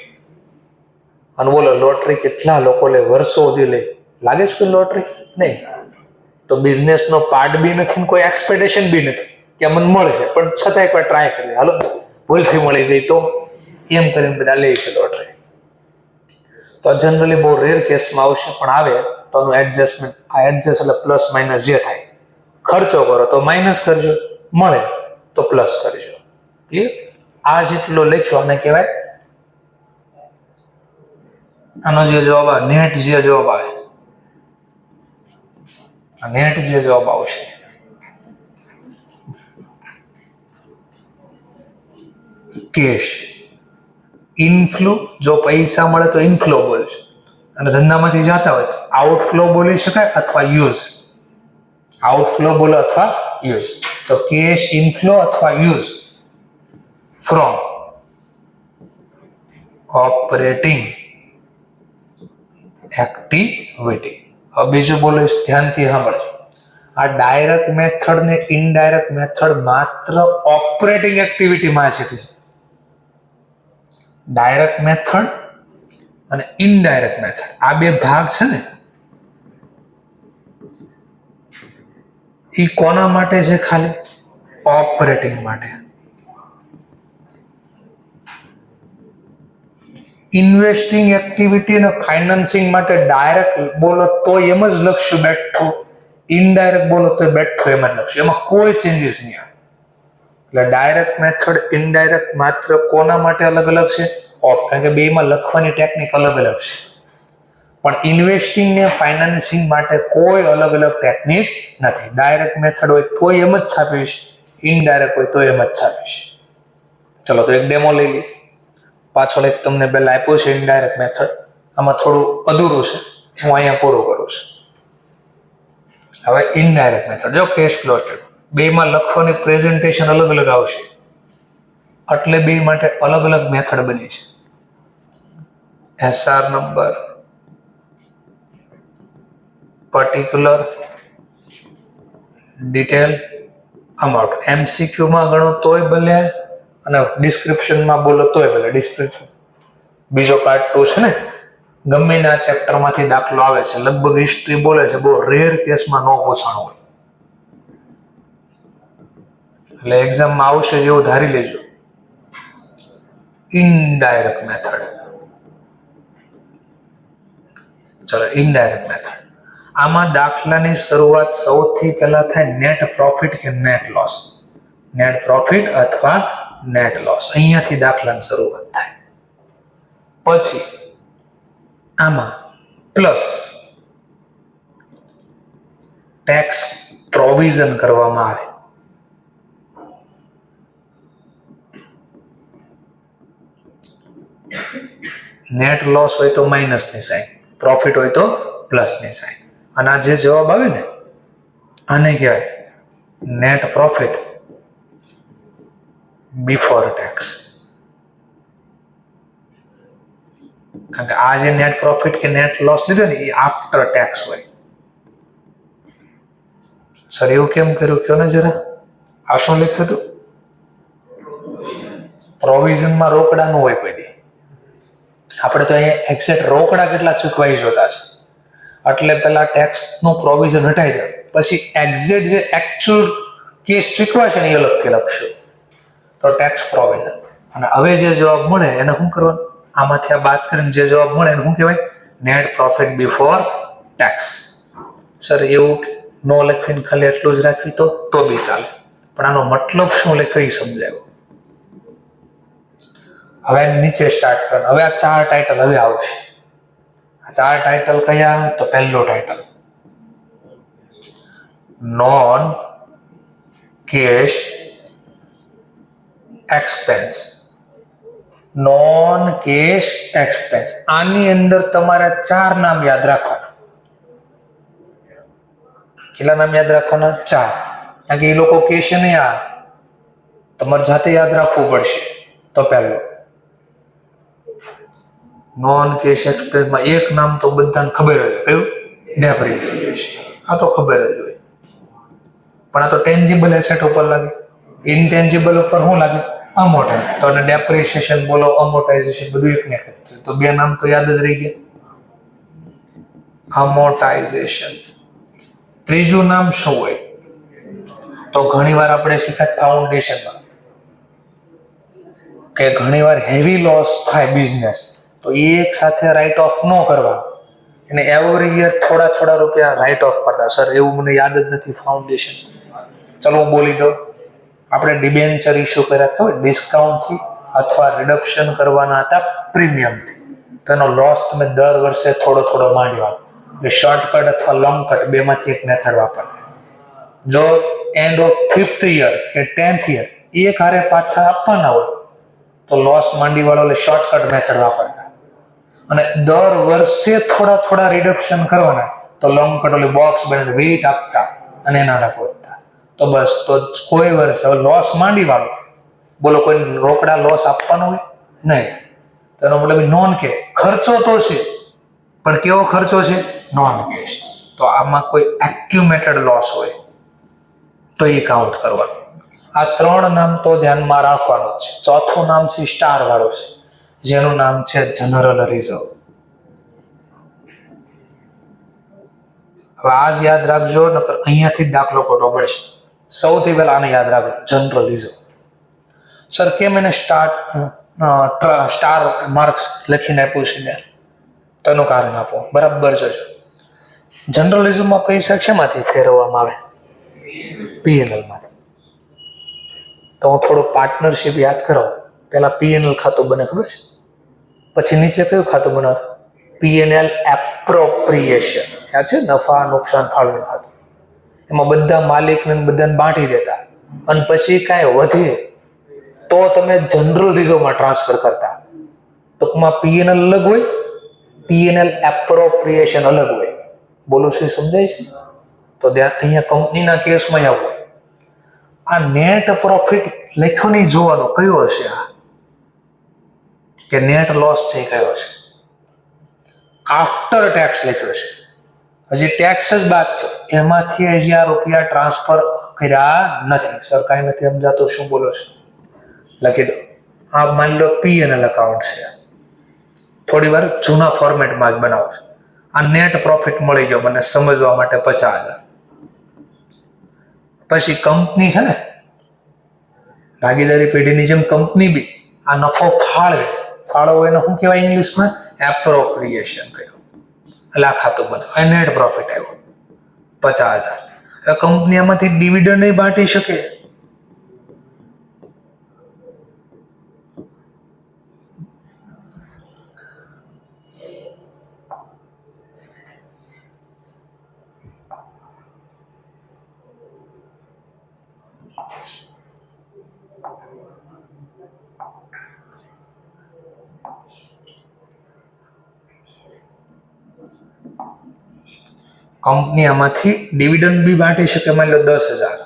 S1: અને બોલો લોટરી કેટલા લોકો લે, વર્ષો સુધી લે, લાગે છે કે લોટરી નહીં? તો બિઝનેસનો પાર્ટ બી નથી ને કોઈ એક્સપેક્ટેશન બી નથી કે મને મળશે પણ છતાં એકવાર ટ્રાય કરી હાલો ભૂલથી મળી ગઈ તો એમ કરીને બધા લે છે લોટરી. તો જનરલી બહુ રેર કેસમાં આવશે, પણ આવે તો આનું એડજસ્ટમેન્ટ, આ એડજસ્ટ એટલે પ્લસ માઇનસ જે થાય, ખર્ચો કરો તો માઇનસ કરજો, મળે તો પ્લસ કરજો. ક્લિયર? આ જેટલો લખ્યો આને કહેવાય, આનો જે જવાબ આવે નેટ, જે જવાબ આવે, નેટ જે જવાબ આવશે કેશ ઇનફ્લો. જો પૈસા મળે તો ઇનફ્લો બોલજો, અને ધંધામાંથી જતા હોય તો આઉટફ્લો બોલી શકાય અથવા યુઝ. આઉટફ્લો બોલો અથવા યુઝ. તો કેશ ઇનફ્લો અથવા યુઝ ફ્રોમ ઓપરેટિંગ એક્ટિવિટી. હવે બીજું બોલીશ, ધ્યાનથી સાંભળજો. આ ડાયરેક્ટ મેથડ ને ઇનડાયરેક્ટ મેથડ માત્ર ઓપરેટિંગ એક્ટિવિટીમાં છે. ડાયરેક્ટ મેથડ અને ઇનડાયરેક્ટ મેથડ, આ બે ભાગ છે ને, એ કોના માટે છે? ખાલી ઓપરેટિંગ માટે. ઇન્વેસ્ટિંગ એક્ટિવિટી અને ફાઇનાન્સિંગ માટે ડાયરેક્ટ બોલો તો એમ જ લખશું બેઠું, ઇનડાયરેક્ટ બોલો તો બેઠું એમ જ લખશું, એમાં કોઈ ચેન્જીસ નહીં આવે. એટલે ડાયરેક્ટ મેથડ, ઇનડાયરેક્ટ માત્ર કોના માટે અલગ અલગ છે? કારણ કે બેમાં લખવાની ટેકનિક અલગ અલગ છે. પણ ઇન્વેસ્ટિંગ ને ફાઇનાન્સિંગ માટે કોઈ અલગ અલગ ટેકનિક નથી. ડાયરેક્ટ મેથડ હોય તો એમ જ છાપીશ, ઇનડાયરેક્ટ હોય તો એમ જ છાપીશ. ચલો તો એક ડેમો લઈ લઈશ. પાછળ એક તમને પહેલા આપ્યું છે ઇનડાયરેક્ટ મેથડ, આમાં થોડું અધૂરું છે, હું અહીંયા પૂરું કરું છું. હવે ઇનડાયરેક્ટ મેથડ, જો કેશ ફ્લો સ્ટેટમેન્ટ, બેમાં લખવાની પ્રેઝન્ટેશન અલગ અલગ આવશે, એટલે બે માટે અલગ અલગ મેથડ બની છે. SR number, particular, detail, amount. એમસીક્યુમાં ગણો તોય ભલે અને ડિસ્ક્રિપ્શનમાં બોલો તોય ભલે. ડિસ્ક્રિપ્શન બીજો પાર્ટ 2 છે ને, ગમે ના ચેપ્ટરમાંથી દાખલો આવે છે, લગભગ હિસ્ટ્રી બોલે છે, બહુ રેર કેસમાં ન પૂછવાનું હોય, એટલે એક્ઝામમાં આવશે એવું ધારી લેજો. Indirect method. ચલો ઇનડાયરેક્ટ મેથડ, આમાં દાખલાની શરૂઆત સૌથી પહેલા થાય નેટ પ્રોફિટ કે નેટ લોસ. નેટ પ્રોફિટ અથવા નેટ લોસ, અહીંયાથી દાખલાની શરૂઆત થાય. પછી આમાં પ્લસ ટેક્સ પ્રોવિઝન કરવામાં આવે. નેટ લોસ હોય તો માઇનસની સાઇન, પ્રોફિટ હોય તો પ્લસની સાઇન. અને આ જે જવાબ આવે ને, આને કહેવાય નેટ પ્રોફિટ બિફોર ટેક્સ. કારણ કે આ જે નેટ પ્રોફિટ કે નેટ લોસ લીધો ને, એ આફ્ટર ટેક્સ હોય. સર એવું કેમ કર્યું, કયો ને જરા. આ શું લખ્યું હતું? પ્રોવિઝનમાં રોકડા નું હોય કોઈ દી. આપણે તો અહીંયા એક્ઝેક્ટ રોકડા કેટલા ચૂકવાઈ જોતા છે, એટલે પેલા ટેક્સ નું પ્રોવિઝન હટાવી દે, પછી એક્ઝેક્ટ જે એકચ્યુઅલ કેસ ચૂકવા છે ને એ અલગથી લખશું, તો ટેક્સ પ્રોવિઝન. અને હવે જે જવાબ મળે એને શું કરવાનું? આમાંથી આ બાદ કરીને જે જવાબ મળે એને શું કહેવાય? Net profit before tax. Sir એવું ન લખીને ખાલી એટલું જ રાખવી તો બી ચાલે, પણ આનો મતલબ શું લખ્યો એ સમજાયો. હવે નીચે સ્ટાર્ટ કરવાનું. હવે આ 4 ટાઇટલ હવે આવશે. આ 4 ટાઇટલ કયા? તો પહેલો title non cash expense. Non cash expense, આની અંદર તમારે 4 નામ યાદ રાખવાના. કેટલા નામ યાદ રાખવાના? 4. કારણ કે એ લોકો કહેશે નહીં, આ તમારે જાતે યાદ રાખવું પડશે. તો પહેલો નોન કેશ એક્સપેન્સમાં એક નામ તો બધાને ખબર જ હોય, કયું? ડેપ્રિસિએશન. આ તો ખબર જ હોય, પણ આ તો ટેન્જિબલ એસેટ ઉપર લાગે. ઇનટેન્જિબલ ઉપર શું લાગે? અમોર્ટાઇઝ. તો અને ડેપ્રિસિએશન બોલો, અમોર્ટાઇઝેશન, બધું એક ને એક. તો 2 નામ તો યાદ જ રહી ગયા. અમોર્ટાઇઝેશન. ત્રીજું નામ શું હોય? તો ઘણીવાર આપણે શીખ્યા ફાઉન્ડેશનમાં કે ઘણીવાર હેવી લોસ થાય બિઝનેસ, તો એ એક સાથે રાઇટ ઓફ ન કરવાનું, એને એવરી યર થોડા થોડા રૂપિયા રાઇટ ઓફ કરતા. સર એવું મને યાદ જ નથી ફાઉન્ડેશન. ચલો હું બોલી દઉં. આપણે ડિબેન્ચર ઇસ્યુ કર્યા તો ડિસ્કાઉન્ટથી અથવા રિડક્શન કરવાના હતા પ્રીમિયમથી. તો એનો લોસ તમે દર વર્ષે થોડો થોડો માંડવાનો. એટલે શોર્ટકટ અથવા લોંગ કટ બેમાંથી એક મેથડ વાપરવી. જો એન્ડ ઓફ 5th યર કે 10th યર એક હારે પાછા આપવાના હોય તો લોસ માંડી વાળો એટલે શોર્ટકટ મેથડ વાપરતા. અને દર વર્ષે થોડા થોડા રિડક્શન કરવાના તો લોંગ કટ ઓલી બોક્સ બને વેઇટ આપતા અને એના રાખતા. તો બસ, તો કોઈ વર્ષે હવે લોસ માંડી વાળો, બોલો કોઈ રોકડા લોસ આપવાનો હોય નહીં. તો એનો મતલબ નોન કે ખર્ચો તો છે, પણ કેવો ખર્ચો છે? Non cash. તો આમાં કોઈ એક્યુમેટેડ લોસ હોય તો એ કાઉન્ટ કરવાનું. આ 3 નામ તો ધ્યાનમાં રાખવાનું છે. ચોથું નામ છે સ્ટાર વાળો છે, જેનું નામ છે જનરલ રિઝર્વ. હવે આ જ યાદ રાખજો, નકર અહીંયાથી જ દાખલો ખોટો પડશે. સૌથી પહેલા આને યાદ રાખજો, જનરલ રિઝર્વ. સર કેમ એને સ્ટાર માર્ક્સ લખીને આપ્યું છે ત્યાં? તેનું કારણ આપો, બરાબર જોજો. જનરલ રિઝર્વમાં પૈસા શેમાંથી ફેરવવામાં આવે? પીએનએલ માંથી. તો હું થોડું પાર્ટનરશિપ યાદ કરાવું. પેલા પીએનએલ ખાતું બને, ખબર છે? પછી નીચે કયું ખાતું બનાવતું? P&L appropriation. યાદ છે? નફા નુકસાન ફાળવણી ખાતું. એમાં બધા માલિકને બધાને બાંટી દેતા, અને પછી કાંઈ વધે તો તમે જનરલ રિઝર્વમાં ટ્રાન્સફર કરતા. ટૂંકમાં પીએનએલ અલગ હોય, પીએનએલ એપ્રોપ્રિએશન અલગ હોય. બોલો શું સમજાય છે? તો અહીંયા કંપનીના કેસમાં આવું હોય. આ નેટ પ્રોફિટ લખ્યો નહીં, જોવાનો કયો હશે આ, કે નેટ લોસ છે કયો હશે? આફ્ટર ટેક્સ લખ્યો છે, હજી ટેક્સ જ બાદ છે, એમાંથી હજી આ રૂપિયા ટ્રાન્સફર કર્યા નથી. સર કાંઈ નથી સમજાતું, શું બોલો છો? લખી દો. આ માની લો પીએનએલ એકાઉન્ટ છે, થોડી વાર જૂના ફોર્મેટમાં જ બનાવો છો. આ નેટ પ્રોફિટ મળી ગયો મને સમજવા માટે 50,000. પછી કંપની છે ને, ભાગીદારી પેઢીની જેમ કંપની બી આ નફો ફાળવે. ફાળવો એને શું કહેવાય ઇંગ્લિશમાં? એપ્રોપ્રિએશન કર્યું. એટલે આ ખાતું બને, નેટ પ્રોફિટ આવ્યો 50,000. હવે કંપની આમાંથી ડિવિડન્ડ નહીં બાંટી શકે. કંપની આમાંથી ડિવિડન્ડ બી બાંટી શકે, માની લો 10,000.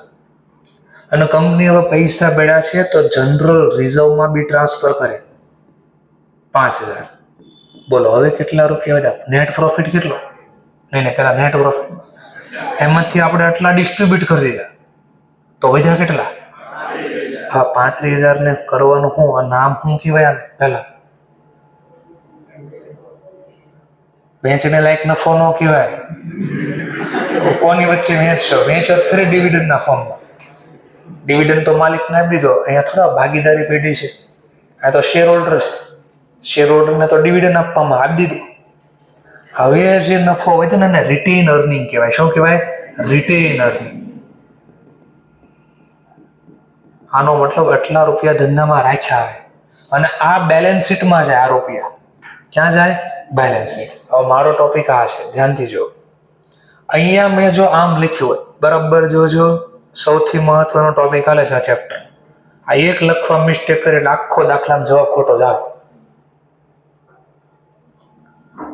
S1: અને કંપની હવે પૈસા ભેળા છે તો જનરલ રિઝર્વમાં બી ટ્રાન્સફર કરે 5,000. બોલો હવે કેટલા રૂપિયા વધ્યા? નેટ પ્રોફિટ કેટલો? નહીં, પેલા નેટ પ્રોફિટ એમાંથી આપણે આટલા ડિસ્ટ્રીબ્યુટ કરી દીધા તો વધ્યા કેટલા? હા, 35,000 ને કરવાનું શું? આ નામ શું કહેવાય? પેલા વેચને લાયક નફો ન કહેવાય. કોની વચ્ચે વેચશો? વેચો ખરી ડિવિડન્ડના ફોર્મમાં. ડિવિડન્ડ તો માલિકને આપી દીધો. અહીંયા થોડા ભાગીદારી પેઢી છે, આ તો શેર હોલ્ડર છે. શેર હોલ્ડરને તો ડિવિડન્ડ આપવામાં આપી દીધું. હવે જે નફો હોય ને એને રિટેન અર્નિંગ કહેવાય. શું કહેવાય? Written earning. આનો મતલબ આટલા રૂપિયા ધંધામાં રાખ્યા આવે અને આ બેલેન્સ શીટમાં જાય. આ રૂપિયા ક્યાં જાય? Balance sheet. હવે મારો ટોપિક આ છે, ધ્યાનથી જો. અહીંયા મેં જો આમ લખ્યું હોય, બરાબર જોજો. સૌથી મહત્વનો ટોપિક હાલે છે આ ચેપ્ટર. આ એક લખવા મિસ્ટેક કરે એટલે આખો દાખલાનો જવાબ ખોટો જ આવે.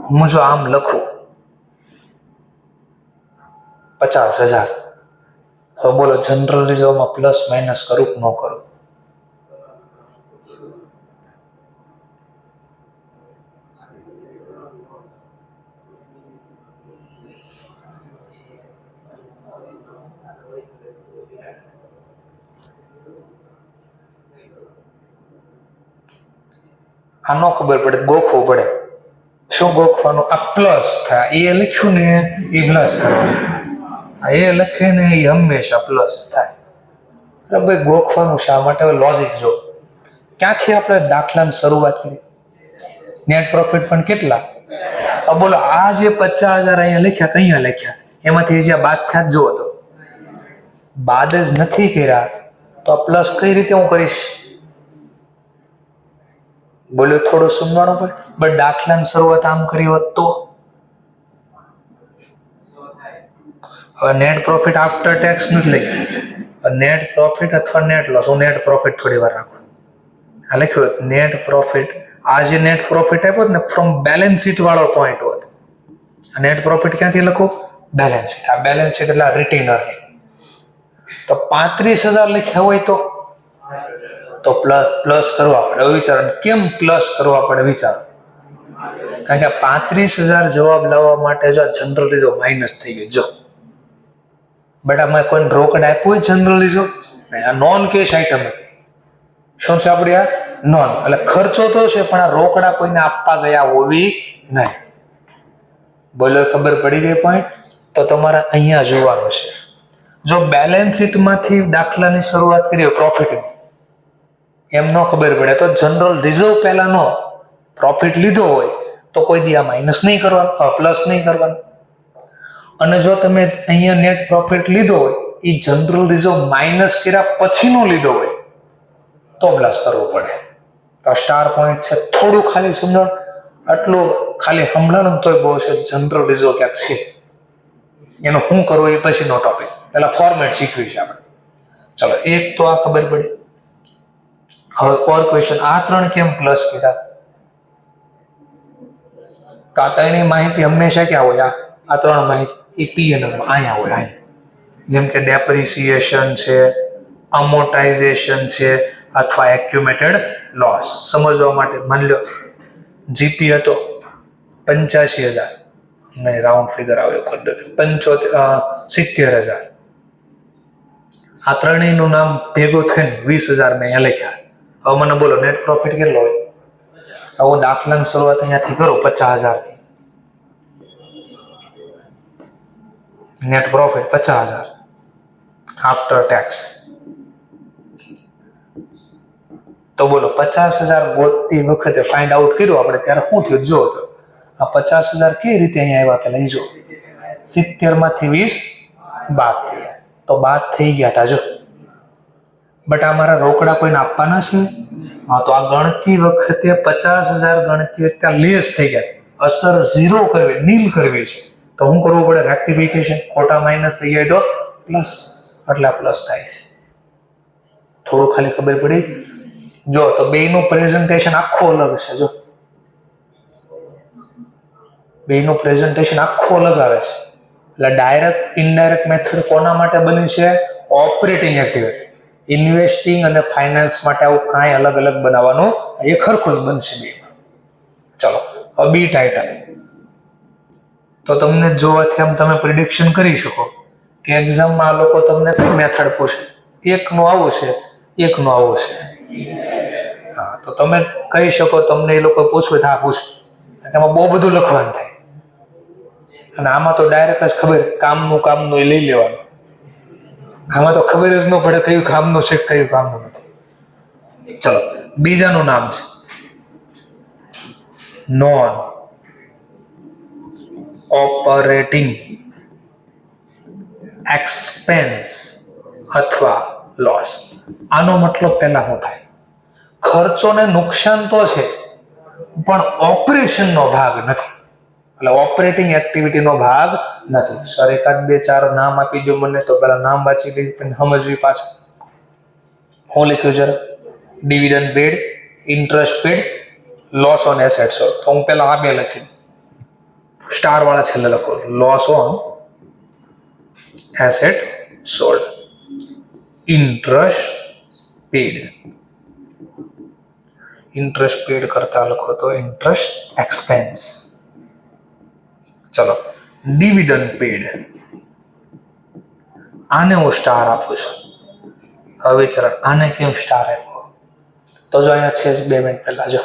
S1: હું જો આમ લખું 50,000, હવે બોલો જનરલ રિઝર્વમાં પ્લસ માઇનસ કરું કે ન કરું? આ ન ખબર પડે, ગોખવું પડે. શું ગોખવાનું? આ પ્લસ થાય, એ લખ્યું ને એ પ્લસ કરવાનું, આ એ લખે ને એ હંમેશા પ્લસ થાય. બરાબર, ગોખવાનું શા માટે? લોજિક જો. ક્યાંથી આપણે દાખલાની શરૂઆત કરી? નેટ પ્રોફિટ પણ કેટલા? હવે બોલો આ જે 50,000 અહીંયા લખ્યા કઅહીંયા લખ્યા એમાંથી જે બાદ થયા જુઓ તો બાદ જ નથી કર્યા તો આ પ્લસ કઈ રીતે હું કરીશ? બોલ્યો થોડું સમજાવવાનું પડે. બટ દાખલાની શરૂઆત આમ કરી હોત તો હવે નેટ પ્રોફિટ આફ્ટર ટેક્સ નથી લખ્યું. નેટ પ્રોફિટ અથવા નેટ લોસ, હું નેટ પ્રોફિટ થોડી વાર રાખું. આ લખ્યું નેટ પ્રોફિટ. આ જે નેટ પ્રોફિટ આપ્યો ને ફ્રોમ બેલેન્સ શીટ વાળો પોઈન્ટ હોત. નેટ પ્રોફિટ ક્યાંથી લખું? Balance sheet. આ બેલેન્સ શીટ એટલે રિટેનર. તો 35,000 લખ્યા હોય તો પ્લસ કરવા પડે. હવે વિચારો કેમ પ્લસ કરવા પડે વિચારો. કારણ કે 35,000 જવાબ લાવવા માટે જો જનરલ રિઝર્વ માઇનસ થઈ ગયું. જો બટ આમાં કોઈ રોકડ આપ્યું હોય જનરલ રિઝર્વ? આ નોન કેશ આઈટમ હતી. શું છે આપણી આ? નોન. એટલે ખર્ચો તો છે પણ આ રોકડા કોઈને આપવા ગયા હોવી નહીં. બોલો ખબર પડી ગઈ પોઈન્ટ? તો તમારે અહીંયા જોવાનું છે. જો બેલેન્સ શીટમાંથી દાખલાની શરૂઆત કરીએ પ્રોફિટની, એમ ન ખબર પડે તો જનરલ રિઝર્વ પહેલાનો પ્રોફિટ લીધો હોય તો કોઈ દી આ માઇનસ નહીં કરવાનું, પ્લસ નહીં કરવાનું. અને જો તમે અહીંયા નેટ પ્રોફિટ લીધો હોય એ જનરલ રિઝર્વ માઇનસ કર્યા પછીનો લીધો હોય તો પ્લસ કરવું પડે. તો સ્ટાર પોઈન્ટ છે. થોડું ખાલી સમજણ, આટલું ખાલી સંભળાણું તોય બહુ છે. જનરલ રિઝર્વ ક્યાંક છે, એનું શું કરવું એ પછીનો ટોપિક. પેલા ફોર્મેટ શીખવી છે આપણે. ચલો એક તો આ ખબર પડી. હવે ઓર ક્વેશ્ચન, આ 3 કેમ પ્લસ કર્યા? તો આ 3 માહિતી હંમેશા ક્યાં હોય? આ 3 માહિતી એ P&L માં અહીંયા હોય. જેમ કે ડેપ્રિસિએશન છે, અમોર્ટાઇઝેશન છે અથવા એક્યુમેટેડ લોસ. સમજવા માટે માની લો જીપી હતો 85,000, નહીં રાઉન્ડ ફિગર આવે 70,000. આ ત્રણેયનું નામ ભેગું થઈને 20,000 મેં અહીંયા લખ્યા. હવે મને બોલો નેટ પ્રોફિટ કેટલો હોય? હવે હું દાખલાની શરૂઆત અહીંયાથી કરું 50,000 થી. Net profit 50,000 after tax. તો બોલો 50,000 ગોતતી વખતે ફાઇન્ડ આઉટ કર્યું આપણે ત્યારે શું થયું? જો તો આ 50,000 કેવી રીતે અહીંયા આવ્યા પેલા જો 70 માંથી 20 બાદ થયા. તો બાદ થઈ ગયા હતા જો. બટ આ મારા રોકડા કોઈને આપવાના છે. હા તો આ ગણતી વખતે 50,000 ગણતી વખતે લેસ થઈ ગયા. અસર 0 કરવી, નીલ કરવી છે. તો શું કરવું પડે? રેક્ટિફિકેશન. ખોટા માઇનસ થઈ જાય તો પ્લસ, એટલે પ્લસ થાય છે. થોડું ખાલી ખબર પડી. જો તો બેયનું પ્રેઝન્ટેશન આખું અલગ છે. જો બેયનું પ્રેઝન્ટેશન આખું અલગ આવે છે. એટલે ડાયરેક્ટ ઇનડાયરેક્ટ મેથડ કોના માટે બની છે? Operating activity. ઇન્વેસ્ટિંગ અને ફાઇનાન્સ માટે આવું કાંઈ અલગ અલગ બનાવવાનું એ ખરખું જ બનશે બેમાં. ચલો હવે બી ટાઇટલ. તો તમને જોવાથી આમ તમે પ્રિડિક્શન કરી શકો કે એક્ઝામમાં આ લોકો તમને કઈ મેથડ પૂછે. એકનું આવું છે, એકનું આવું છે. હા તો તમે કહી શકો તમને એ લોકો પૂછવું તો આ પૂછે. એમાં બહુ બધું લખવાનું થાય. અને આમાં તો ડાયરેક્ટ જ ખબર કામનું એ લઈ લેવાનું. આમાં તો ખબર જ ન પડે કયું કામનું છે કયું કામનું નથી. ચલો બીજાનું નામ છે નોન ઓપરેટિંગ એક્સપેન્સ અથવા લોસ. આનો મતલબ પહેલા શું થાય? ખર્ચોને નુકસાન તો છે પણ ઓપરેશનનો ભાગ નથી. એટલે ઓપરેટિંગ એક્ટિવિટીનો ભાગ નથી. સર એકાદ 2-4 નામ આપી દો મને તો પેલા નામ વાંચી લઈ પણ સમજવી પાછા. હું લખ્યું છે dividend paid, interest paid, loss on asset sold. તો હું પેલા આ બે લખી દઉં. સ્ટાર વાળા છેલ્લે લખો loss on asset sold, interest paid. Interest paid કરતા લખો તો ઇન્ટરેસ્ટ એક્સપેન્સ. ચલો ડિવિડન્ડ પેડ, આને હું સ્ટાર આપું છું. હવે ચલો આને કેમ સ્ટાર આપ્યો? તો જો અહીંયા છે 2 મિનિટ પહેલા જો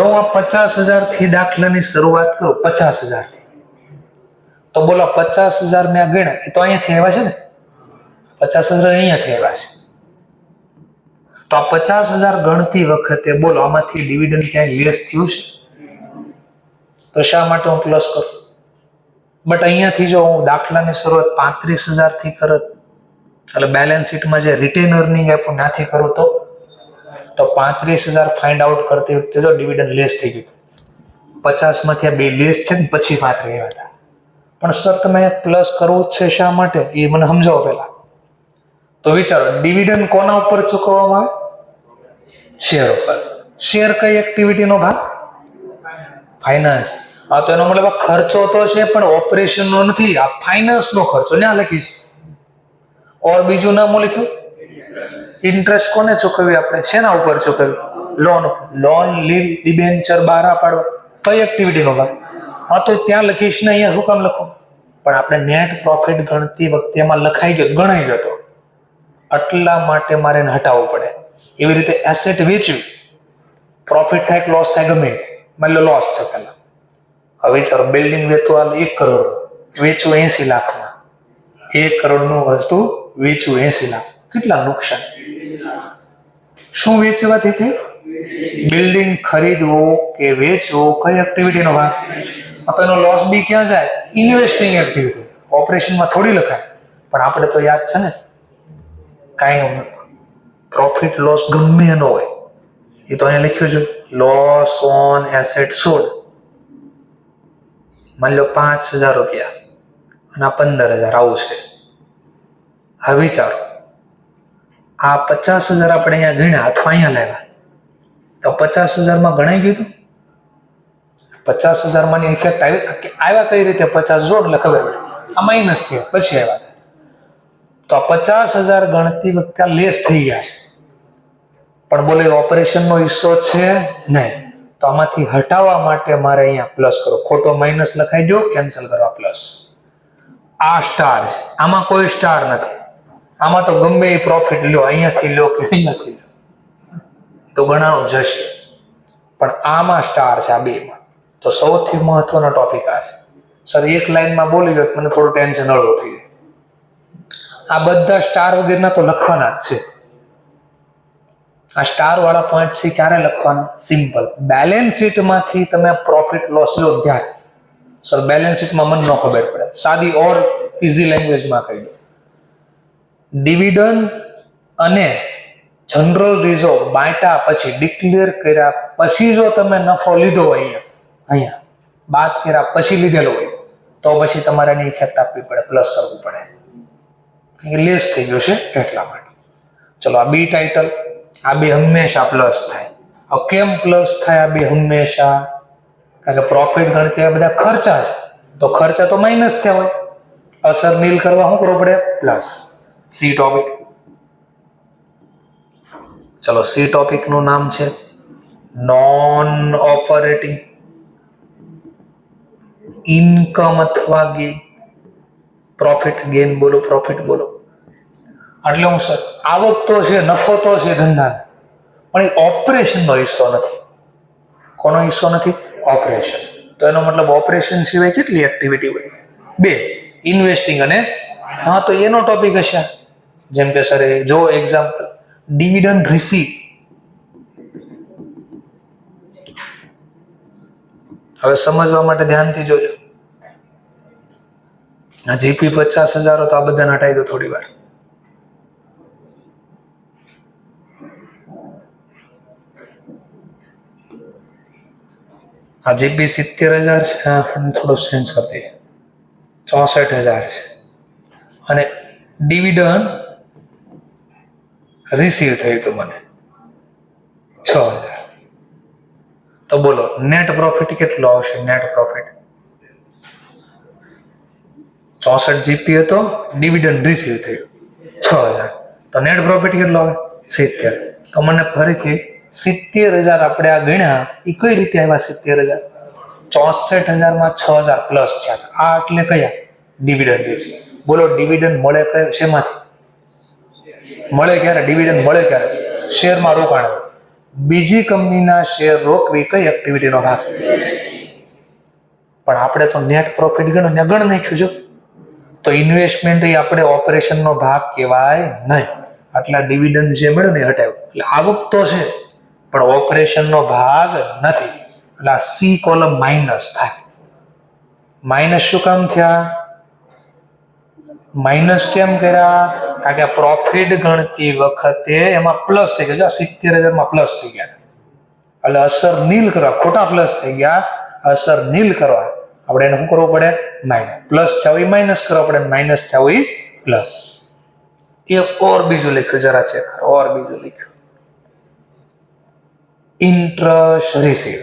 S1: હું આ 50,000 થી દાખલાની શરૂઆત કરું 50,000 થી, તો બોલો 50,000 મેં ગણ્યા એ તો અહીંયાથી આવ્યા છે ને. 50,000 અહીંયાથી આવ્યા છે. તો આ 50,000 ગણતી વખતે બોલો આમાંથી ડિવિડન્ડ ક્યાંય લેસ થયું છે? તો શા માટે હું પ્લસ કરું? બટ અહીંયાથી જો હું દાખલાની શરૂઆત 35,000 થી કરત, એટલે બેલેન્સ શીટમાં જે રિટેન અર્નિંગ આપ્યું ત્યાંથી કરું તો 35,000 ફાઇન્ડ આઉટ કરતી વખતે જો ડિવિડન્ડ લેસ થઈ ગયું, 50 માંથી આ બે લેસ છે ને પછી 35 આવ્યા હતા. પણ સર તમે પ્લસ કરવું જ છે, શા માટે એ મને સમજાવો પહેલા. તો વિચારો, ડિવિડન્ડ કોના ઉપર ચૂકવવામાં આવે? શેર ઉપર. શેર કઈ એક્ટિવિટીનો ભાગ? ફાઇનાન્સ. હા, તો એનો મતલબ ખર્ચો તો છે પણ ઓપરેશનનો નથી, આ ફાઇનાન્સનો ખર્ચો ત્યાં લખીશ. ઓર બીજું નામ લખ્યું ઇન્ટરેસ્ટ. કોને ચૂકવી આપણે? શેના ઉપર ચૂકવી? લોન ઉપર. લોન લીવ ડિબેન્ચર બહાર પાડવા કઈ એક્ટિવિટીનો ભાગ? હા, તો ત્યાં લખીશ ને અહીંયા શું કામ લખો? પણ આપણે નેટ પ્રોફિટ ગણતી વખતે એમાં લખાઈ ગયો, ગણાઈ ગયો, એટલા માટે મારે એને હટાવવું પડે. એવી રીતે એસેટ વેચવી, પ્રોફિટ થાય કે લોસ થાય ગમે તે, માની લો લોસ છે પેલા. હવે ચાલો બિલ્ડિંગ વેચવું હાલ 1 કરોડ, વેચવું 80 લાખમાં. 1 કરોડનું વસ્તુ વેચવું 80 લાખ, કેટલા નુકસાન? શું વેચવાથી થઈ? બિલ્ડિંગ ખરીદવું કે વેચવું કઈ એક્ટિવિટીનો ભાગ? એનો લોસ બી ક્યાં જાય? Investing activity. ઓપરેશનમાં થોડી લખાય, પણ આપણે તો યાદ છે ને, કાંઈ પ્રોફિટ લોસ ગમે એનો હોય એ તો અહીંયા લખ્યું છે, લોસ ઓન એસેટ સોલ્ડ. માની લો 5,000 રૂપિયા અને આ 15,000 આવું છે. હવે વિચારો, આ 50,000 આપણે અહીંયા ગણ્યા અથવા અહીંયા લાવ્યા તો 50,000 માં ગણાઈ ગયું હતું? 50,000 માની ઇફેક્ટ આવ્યા કઈ રીતે? 50 જોડ એટલે ખબર પડે આ માઇનસ થયા પછી આવ્યા. તો 50,000 ગણતી વખતે લેસ થઈ ગયા છે, પણ બોલે ઓપરેશનનો હિસ્સો છે નહીં. તો આમાંથી હટાવવા માટે મારે અહીંયા પ્લસ કરો. ખોટો માઇનસ લખાઈ દો, કેન્સલ કરવા પ્લસ. આ સ્ટાર છે, આમાં કોઈ સ્ટાર નથી. આમાં તો ગમે એ પ્રોફિટ લો, અહીંયાથી લો કે અહીંયાથી લો તો ગણાણું જશે, પણ આમાં સ્ટાર છે. આ બેમાં તો સૌથી મહત્વનો ટોપિક આ છે. સર એક લાઈનમાં બોલી ગયો મને થોડું ટેન્શન હળવું થઈ જાય. આ બધા સ્ટાર વગેરેના તો લખવાના જ છે. આ સ્ટાર વાળા પોઈન્ટ છે ક્યારે લખવાના? સિમ્પલ. બેલેન્સ શીટમાંથી તમે પ્રોફિટ લોસ લો ધ્યાન. સર બેલેન્સ શીટમાં મને ન ખબર પડે, સાદી ઓર ઇઝી લેંગ્વેજમાં કહી દો. ડિવિડન્ડ અને જનરલ રિઝર્વ બાંટ્યા પછી, ડિક્લેર કર્યા પછી જો તમે નફો લીધો હોય, અહીંયા બાદ કર્યા પછી લીધેલો હોય, તો પછી તમારે એની ઇફેક્ટ આપવી પડે, પ્લસ કરવું પડે, લેસ થઈ ગયો છે એટલા માટે. ચલો આ બી ટાઇટલ, આ બે હંમેશા પ્લસ થાય. હવે કેમ પ્લસ થાય આ બે હંમેશા? કારણ કે પ્રોફિટ ગણતી બધા ખર્ચા છે, તો ખર્ચા તો માઇનસ થયા હોય, અસર નીલ કરવા શું કરવું પડે? પ્લસ. C topic. ચલો સી ટોપિક નું નામ છે નોન ઓપરેટિંગ ઇન્કમ અથવા ગેઇન. પ્રોફિટ ગેઇન બોલો, પ્રોફિટ બોલો. એટલે હું સર આવક તો છે, નફો તો છે ધંધા, પણ એ ઓપરેશનનો હિસ્સો નથી. કોનો હિસ્સો નથી? ઓપરેશન. તો એનો મતલબ ઓપરેશન સિવાય કેટલી એક્ટિવિટી હોય? 2, ઇન્વેસ્ટિંગ અને હા, તો એનો ટોપિક હશે. જેમ કે સર જો એક્ઝામ્પલ ડિવિડન્ડ રિસીવ. હવે સમજવા માટે ધ્યાનથી જોજો. આ જીપી 50,000 તો આ બધાને હટાવી દો થોડી વાર. આ જીપી 70,000 છે, થોડું સેન્સ આપી 64,000 છે, અને ડિવિડન્ડ રિસીવ થયું હતું મને 6,000. તો બોલો નેટ પ્રોફિટ કેટલો આવશે? નેટ પ્રોફિટ 64 જીપી હતો, ડિવિડન્ડ રિસીવ થયું 6,000, તો નેટ પ્રોફિટ કેટલો આવે? 70. તો મને ફરીથી 70,000 આપણે આ ગણ્યા એ કઈ રીતે આવ્યા? 70,000 64,000 માં 6,000 પ્લસ છે. આ એટલે કયા? Dividend receive. બોલો ડિવિડન્ડ મળે કયો? શેમાંથી મળે? ક્યારે ડિવિડન્ડ મળે? ક્યારે? શેરમાં રોકાણ. બીજી કંપનીના શેર રોકવી કઈ એક્ટિવિટીનો ભાગ? પણ આપણે તો નેટ પ્રોફિટ ગણ નાખ્યું છે, તો ઇન્વેસ્ટમેન્ટ એ આપણે ઓપરેશનનો ભાગ કહેવાય નહીં. આટલા ડિવિડન્ડ જે મળ્યો ને એ હટાવ્યો. એટલે આવક તો છે પણ ઓપરેશનનો ભાગ નથી. એટલે આ સી કોલમ માઇનસ થાય. માઇનસ શું કામ થયા? માઇનસ કેમ કર્યા? કારણ કે પ્રોફિટ ગણતી વખતે એમાં પ્લસ થઈ ગયો. 70,000 માં પ્લસ થઈ ગયા. એટલે અસર નીલ કરવા, ખોટા પ્લસ થઈ ગયા, અસર નીલ કરવા આપણે એને શું કરવું પડે? માઇનસ. પ્લસ થવું માઇનસ કરવા પડે, માઇનસ થવું પ્લસ. એક ઓર બીજું લખ્યું, જરા ચેક કરો. ઓર બીજું લખ્યું, ઇન્ટરેસ્ટ રિસીવ.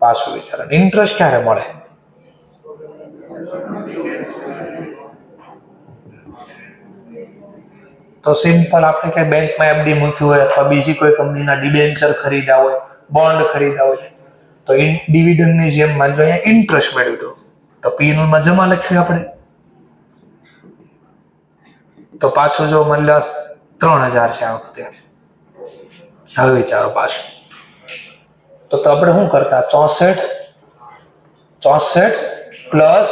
S1: પાછું વિચારો, ઇન્ટરેસ્ટ ક્યારે મળે? તો સિમ્પલ આપણે કઈ બેંકમાં એફડી મૂક્યું હોય અથવા બીજી કોઈ કંપનીના ડિબેન્ચર ખરીદ્યા હોય, બોન્ડ ખરીદ્યા હોય, તો ડિવિડન્ડની જેમ માની લો અહીંયા ઇન્ટરેસ્ટ મેળવ્યું તો P&L માં જમા લખ્યું આપણે. તો પાછું જો માની લો 3,000 છે આ વખતે. હવે વિચારો પાછું. તો આપણે શું કરતા? 64 પ્લસ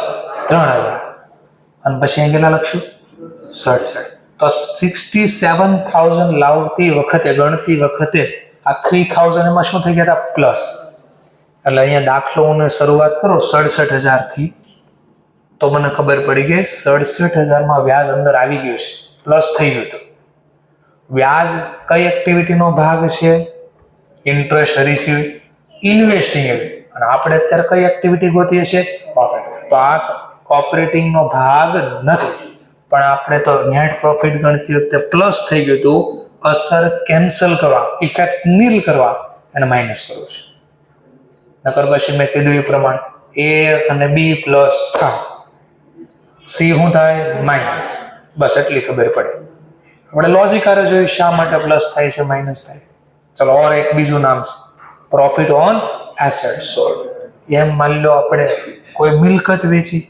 S1: 3,000 અને પછી અહીં કેટલા લખશું? 67. તો 67,000 લાવતી વખતે, ગણતી વખતે આ 3,000 એમાં શું થઈ ગયા હતા? પ્લસ. એટલે અહીંયા દાખલોની શરૂઆત કરો 67,000 થી, તો મને ખબર પડી ગઈ 67,000 માં વ્યાજ અંદર આવી ગયું છે, પ્લસ થઈ ગયું હતું. વ્યાજ કઈ એક્ટિવિટીનો ભાગ છે? Interest receive, investing. અને આપણે અત્યારે કઈ એક્ટિવિટી ગોતીએ છીએ? તો આ ઓપરેટિંગનો ભાગ નથી, પણ આપણે તો નેટ પ્રોફિટ ગણતી વખતે પ્લસ થઈ ગયું હતું. અસર કેન્સલ કરવા, ઇફેક્ટ નીલ કરવા એને માઇનસ કરવું છે. નકર પછી મેં કીધું એ પ્રમાણે A અને B પ્લસ થાય, C શું થાય? માઇનસ. બસ એટલી ખબર પડે. આપણે લોજિક આરે જોયું શા માટે પ્લસ થાય છે, માઇનસ થાય. ચલો ઓર એક બીજું નામ છે પ્રોફિટ ઓન એસેટ સોલ્ડ. એમ માની લો આપણે કોઈ મિલકત વેચી,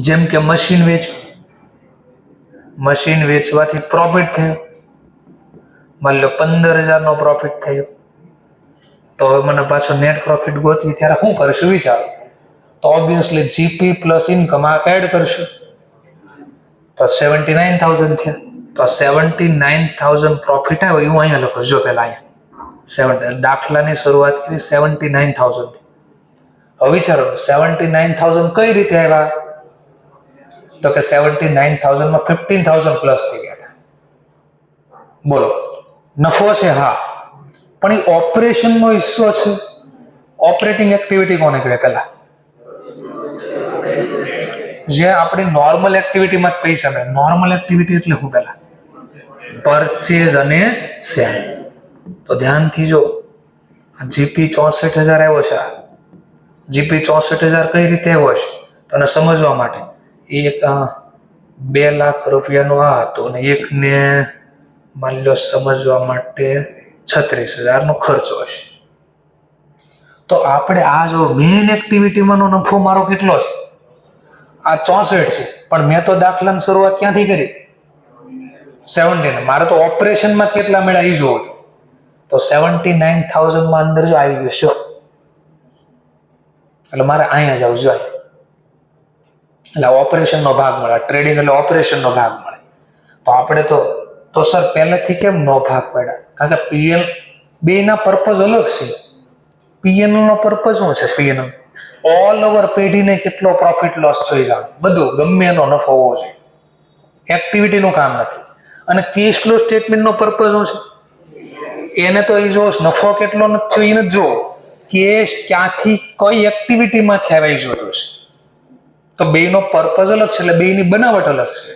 S1: જેમ કે મશીન વેચ્યું, મશીન વેચવાથી પ્રોફિટ થયો, માની લો 15,000 નો પ્રોફિટ થયો. તો હવે મને પાછો નેટ પ્રોફિટ ગોતવી ત્યારે શું કરશું વિચારો? તો ઓબ્વિયસલી જીપી પ્લસ ઇન્કમ આ એડ કરશું, તો 79,000 થયા. તો 79,000 પ્રોફિટ આવ્યો એવું અહીંયા લખો. જો પેલા અહીંયા દાખલાની શરૂઆત કરી 79,000 થી. હવે વિચારો 79,000 કઈ રીતે આવ્યા? તો કે 79,000 માં 15,000 પ્લસ થઈ ગયા. બોલો, નફો છે? હા, પણ એ ઓપરેશનનો હિસ્સો છે. ઓપરેટિંગ એક્ટિવિટી કોને કહેવાય? પહેલા જે આપણી નોર્મલ એક્ટિવિટીમાં પૈસા મળે. નોર્મલ એક્ટિવિટી એટલે શું? પહેલા પરચેઝ અને સેલ. તો ધ્યાનથી જો, જીપી 64,000 આવ્યો છે. જીપી 64,000 કઈ રીતે આવ્યો છે તને સમજવા માટે, એક 2 લાખ રૂપિયાનો આ હતો અને એકને માની લો સમજવા માટે 36,000 નો ખર્ચો હશે. તો આપણે આ જો મેઇન એક્ટિવિટીમાંનો નફો મારો કેટલો છે? આ 64 છે, પણ મેં તો દાખલાની શરૂઆત ક્યાંથી કરી? 17. મારે તો ઓપરેશનમાં કેટલા મળ્યા એ જોવું. તો 79,000 માં અંદર જો આવી ગયો શું, એટલે મારે અહીંયા જવું જોઈએ. એટલે ઓપરેશનનો ભાગ મળે. ટ્રેડિંગ એટલે ઓપરેશનનો ભાગ મળે. તો આપણે તો સર પહેલેથી કેમ નો ભાગ પડ્યા? કારણ કે પીએલ બે ના પર્પઝ અલગ છે. પીએનએલ નો પર્પઝ શું છે? પીએનએલ ઓલ ઓવર પેઢીને કેટલો પ્રોફિટ લોસ થઈ જાય, બધું ગમે એનો નફો હોવો જોઈએ. એક્ટિવિટીનું કામ નથી. અને કેશ ફ્લો સ્ટેટમેન્ટનો પર્પઝ શું છે? એને તો એ જો નફો કેટલો નથી એને જો કેશ ક્યાંથી કઈ એક્ટિવિટીમાંથી આવ્યા એ જોયું છે. તો બેનો પર્પઝ અલગ છે, એટલે બેની બનાવટ અલગ છે.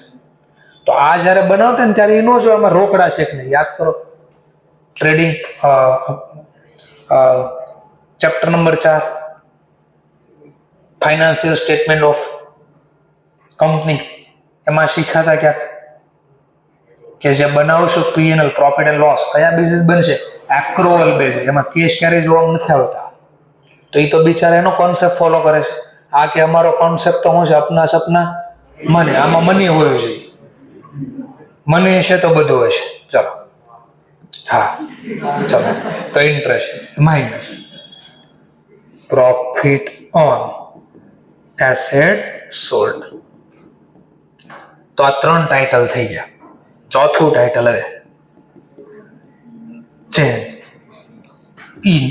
S1: તો આ જ્યારે બનાવતા ને ત્યારે એનો જો આમાં રોકડા છે કે નહીં યાદ કરો. Trading chapter number 4 financial statement of company, એમાં શીખાતા ક્યાંક કે જે બનાવશો પીએનએલ પ્રોફિટ એન્ડ લોસ કયા બેઝિસ બનશે? એક્રોવલ બેઝિસ. એમાં કેશ ક્યારેય જોવા નથી આવતા. તો એ તો બિચારા એનો કોન્સેપ્ટ ફોલો કરે છે. આ કે અમારો કોન્સેપ્ટ તો શું છે? અપના સપના મને. આમાં મની હોવું જોઈએ. મની હશે તો બધું હશે. ચલો હા ચલો. તો interest minus profit on asset sold. તો આ 3 ટાઇટલ થઈ ગયા. ચોથું ટાઇટલ હવે ચેન્જ ઇન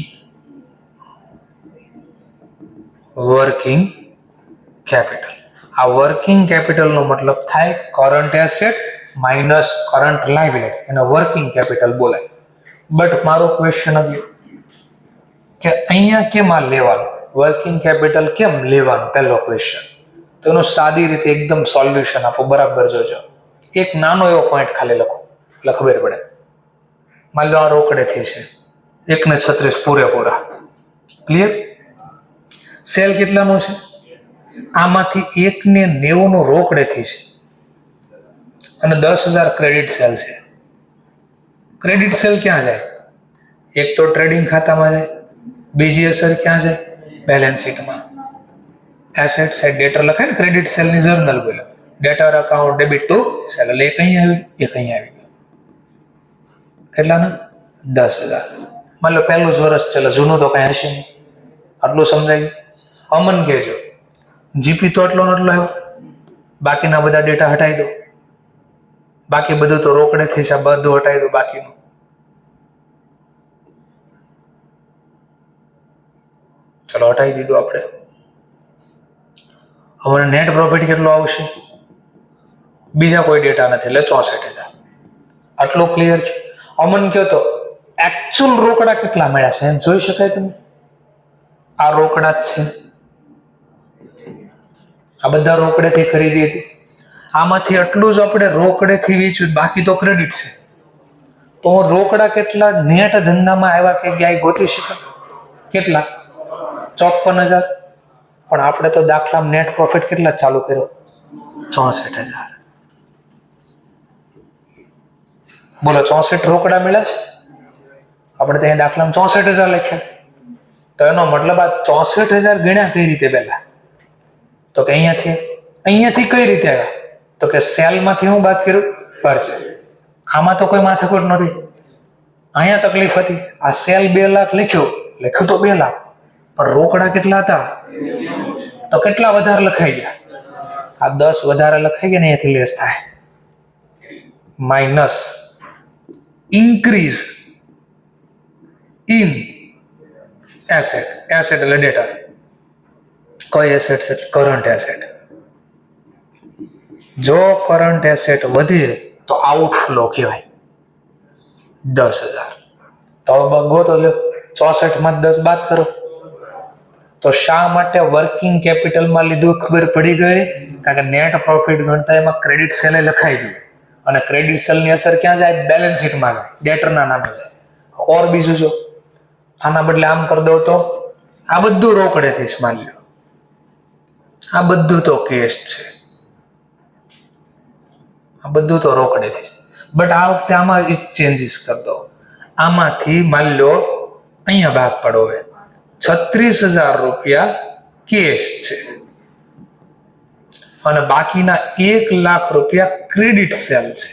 S1: વર્કિંગ કેપિટલ. આ વર્કિંગ કેપિટલનો મતલબ થાય current asset minus current liability, એને વર્કિંગ કેપિટલ બોલાય. બટ મારો ક્વેશ્ચન હતો કે અહીંયા કેમ આ લેવાનું, વર્કિંગ કેપિટલ કેમ લેવાનું, પહેલો ક્વેશ્ચન. તો એનું સાદી રીતે એકદમ સોલ્યુશન આપો, બરાબર જોજો. એક નાનો એવો પોઈન્ટ ખાલી લખો એટલે ખબર પડે. માની લો આ રોકડેથી છે 1.36 પૂરેપૂરા, ક્લિયર. સેલ કેટલાનો છે? આમાંથી 1.90 રોકડેથી છે અને 10,000 ક્રેડિટ સેલ છે. ક્રેડિટ સેલ ક્યાં જાય? એક તો ટ્રેડિંગ ખાતામાં જાય, બીજી અસર ક્યાં જાય? બેલેન્સ શીટમાં. એસેટ સાઇડ ડેટર લખાય ને, ક્રેડિટ સેલની જર્નલ બોલે, ડેટર અકાઉન્ટ ડેબિટ ટુ સેલ, એટલે એક અહીં આવી, એક અહીં આવી ગયું. કેટલાના? 10,000. માની લો પહેલું જ વર્ષ ચાલે, જૂનું તો કઈ હશે નહીં. આટલું સમજાય? અમન કહેજો જીપી તો આટલો ને આટલો આવ્યો, બાકીના બધા ડેટા હટાવી દો. બાકી બધું તો રોકડેથી છે, બધું હટાવી દો બાકીનું. ચલો હટાવી દીધું આપણે. હવે નેટ પ્રોફિટ કેટલો આવશે? બીજા કોઈ ડેટા નથી એટલે 64,000. આટલું ક્લિયર છે? અમન કહો તો એકચ્યુઅલ રોકડા કેટલા મળ્યા છે એમ જોઈ શકાય તમે? આ રોકડા જ છે, આ બધા રોકડેથી ખરીદી હતી. આમાંથી આટલું જ આપણે રોકડેથી વેચ્યું, બાકી તો ક્રેડિટ છે. તો રોકડા કેટલા નેટ ધંધામાં આવ્યા કે ગયા ગોતી શકાય? કેટલા? 54,000. પણ આપણે તો દાખલામાં નેટ પ્રોફિટ કેટલા ચાલુ કર્યો? 64,000. બોલો 64 રોકડા મળ્યા છે, આપણે ત્યાં દાખલામાં 64,000 લખ્યા. તો એનો મતલબ આ 64,000 ગણ્યા કઈ રીતે પહેલા? તો કે અહીંયાથી કઈ રીતે આવ્યા? તો કે સેલમાંથી હું બાદ કર્યું? પરચેઝ. આમાં તો કોઈ માથાકૂટ નથી, અહીંયા તકલીફ હતી. આ સેલ 2 લાખ લખ્યું તો 2 લાખ, પણ રોકડા કેટલા હતા? તો કેટલા વધારે લખાઈ ગયા? આ 10 વધારે લખાઈ ગયા ને, અહીંયાથી લેસ થાય. Minus increase in asset. Asset એટલે ડેટા. કઈ એસેટ છે? Current asset. જો કરંટ એસેટ વધે તો આઉટફ્લો કહેવાય 10,000. તો હવે ગોતો લો, 64 માં 10 બાદ કરો. તો શા માટે વર્કિંગ કેપિટલમાં લીધું ખબર પડી ગઈ? કારણ કે નેટ પ્રોફિટ ગણતા એમાં ક્રેડિટ સેલે લખાઈ ગયું, અને ક્રેડિટ સેલની અસર ક્યાં જાય? બેલેન્સ શીટમાં જાય, ડેટરના નામે જાય. ઓર બીજું જો આના બદલે આમ કરી દો તો આ બધું રોકડેથી જ માની લો, આ બધું તો કેશ છે, આ બધું તો રોકડેથી. બટ આ વખતે આમાં એક ચેન્જીસ કરી દો. આમાંથી માની લો અહીંયા ભાગ પડો, હવે 36,000 રૂપિયા કેશ છે અને બાકીના 1 લાખ રૂપિયા ક્રેડિટ સેલ છે.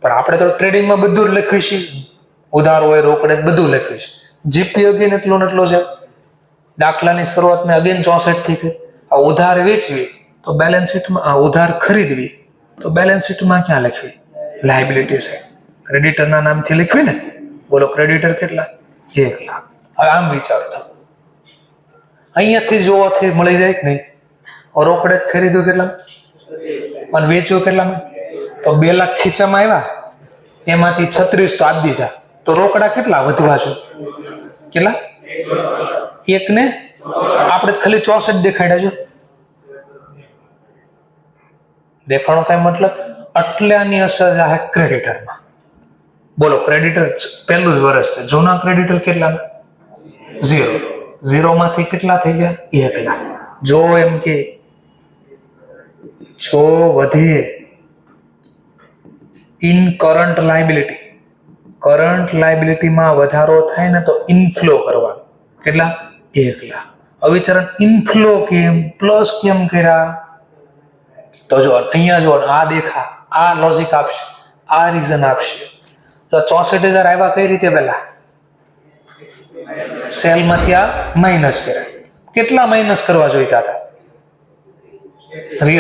S1: પણ આપણે તો ટ્રેડિંગમાં બધું જ લખ્યું છે, ઉધાર હોય રોકડે બધું લખ્યું છે. જીપી અગેન એટલો ને એટલો છે. દાખલાની શરૂઆત મેં અગેન 64 થી કરી. આ ઉધાર વેચવી તો બેલેન્સ શીટમાં, ઉધાર ખરીદવી તો બેલેન્સ શીટમાં ક્યાં લખવી? લાયબિલિટી છે, ક્રેડિટરના નામથી લખવી ને. બોલો ક્રેડિટર કેટલા? 1 લાખ. હવે આમ વિચારતો, અહીંયાથી જોવાથી મળી જાય કે નહીં? રોકડે જ ખરીદ્યું કેટલા અને વેચ્યું કેટલામાં? તો 2 લાખ ખીચામાં આવ્યા, એમાંથી 36 તો આપી દીધા. તો રોકડા કેટલા વધવા છે? કેટલા? 1 ને આપણે ખાલી 64 દેખાડ્યા છે. દેખાણો કઈ મતલબ? આટલાની અસર છે ક્રેડિટરમાં. બોલો ક્રેડિટર પહેલું જ વર્ષ છે, જૂના ક્રેડિટર કેટલા? 0. 0 માંથી કેટલા થઈ ગયા? 1 લાખ. જો એમ કે જો વધે ઇન કરંટ લાયબિલિટી, કરંટ લાયબિલિટીમાં વધારો થાય ને તો ઇનફ્લો કરવાનો. કેટલા? 1 લાખ. અવિચરણ ઇનફ્લો કેમ પ્લસ કેમ કર્યા? તો જો અહીંયા જો આ દેખા, આ લોજિક આપશે, આ રીઝન આપશે. તો 64,000 આવ્યા કઈ રીતે? પહેલા સેલમાંથી આ માઇનસ કર્યા. કેટલા માઇનસ કરવા જોઈતા હતા?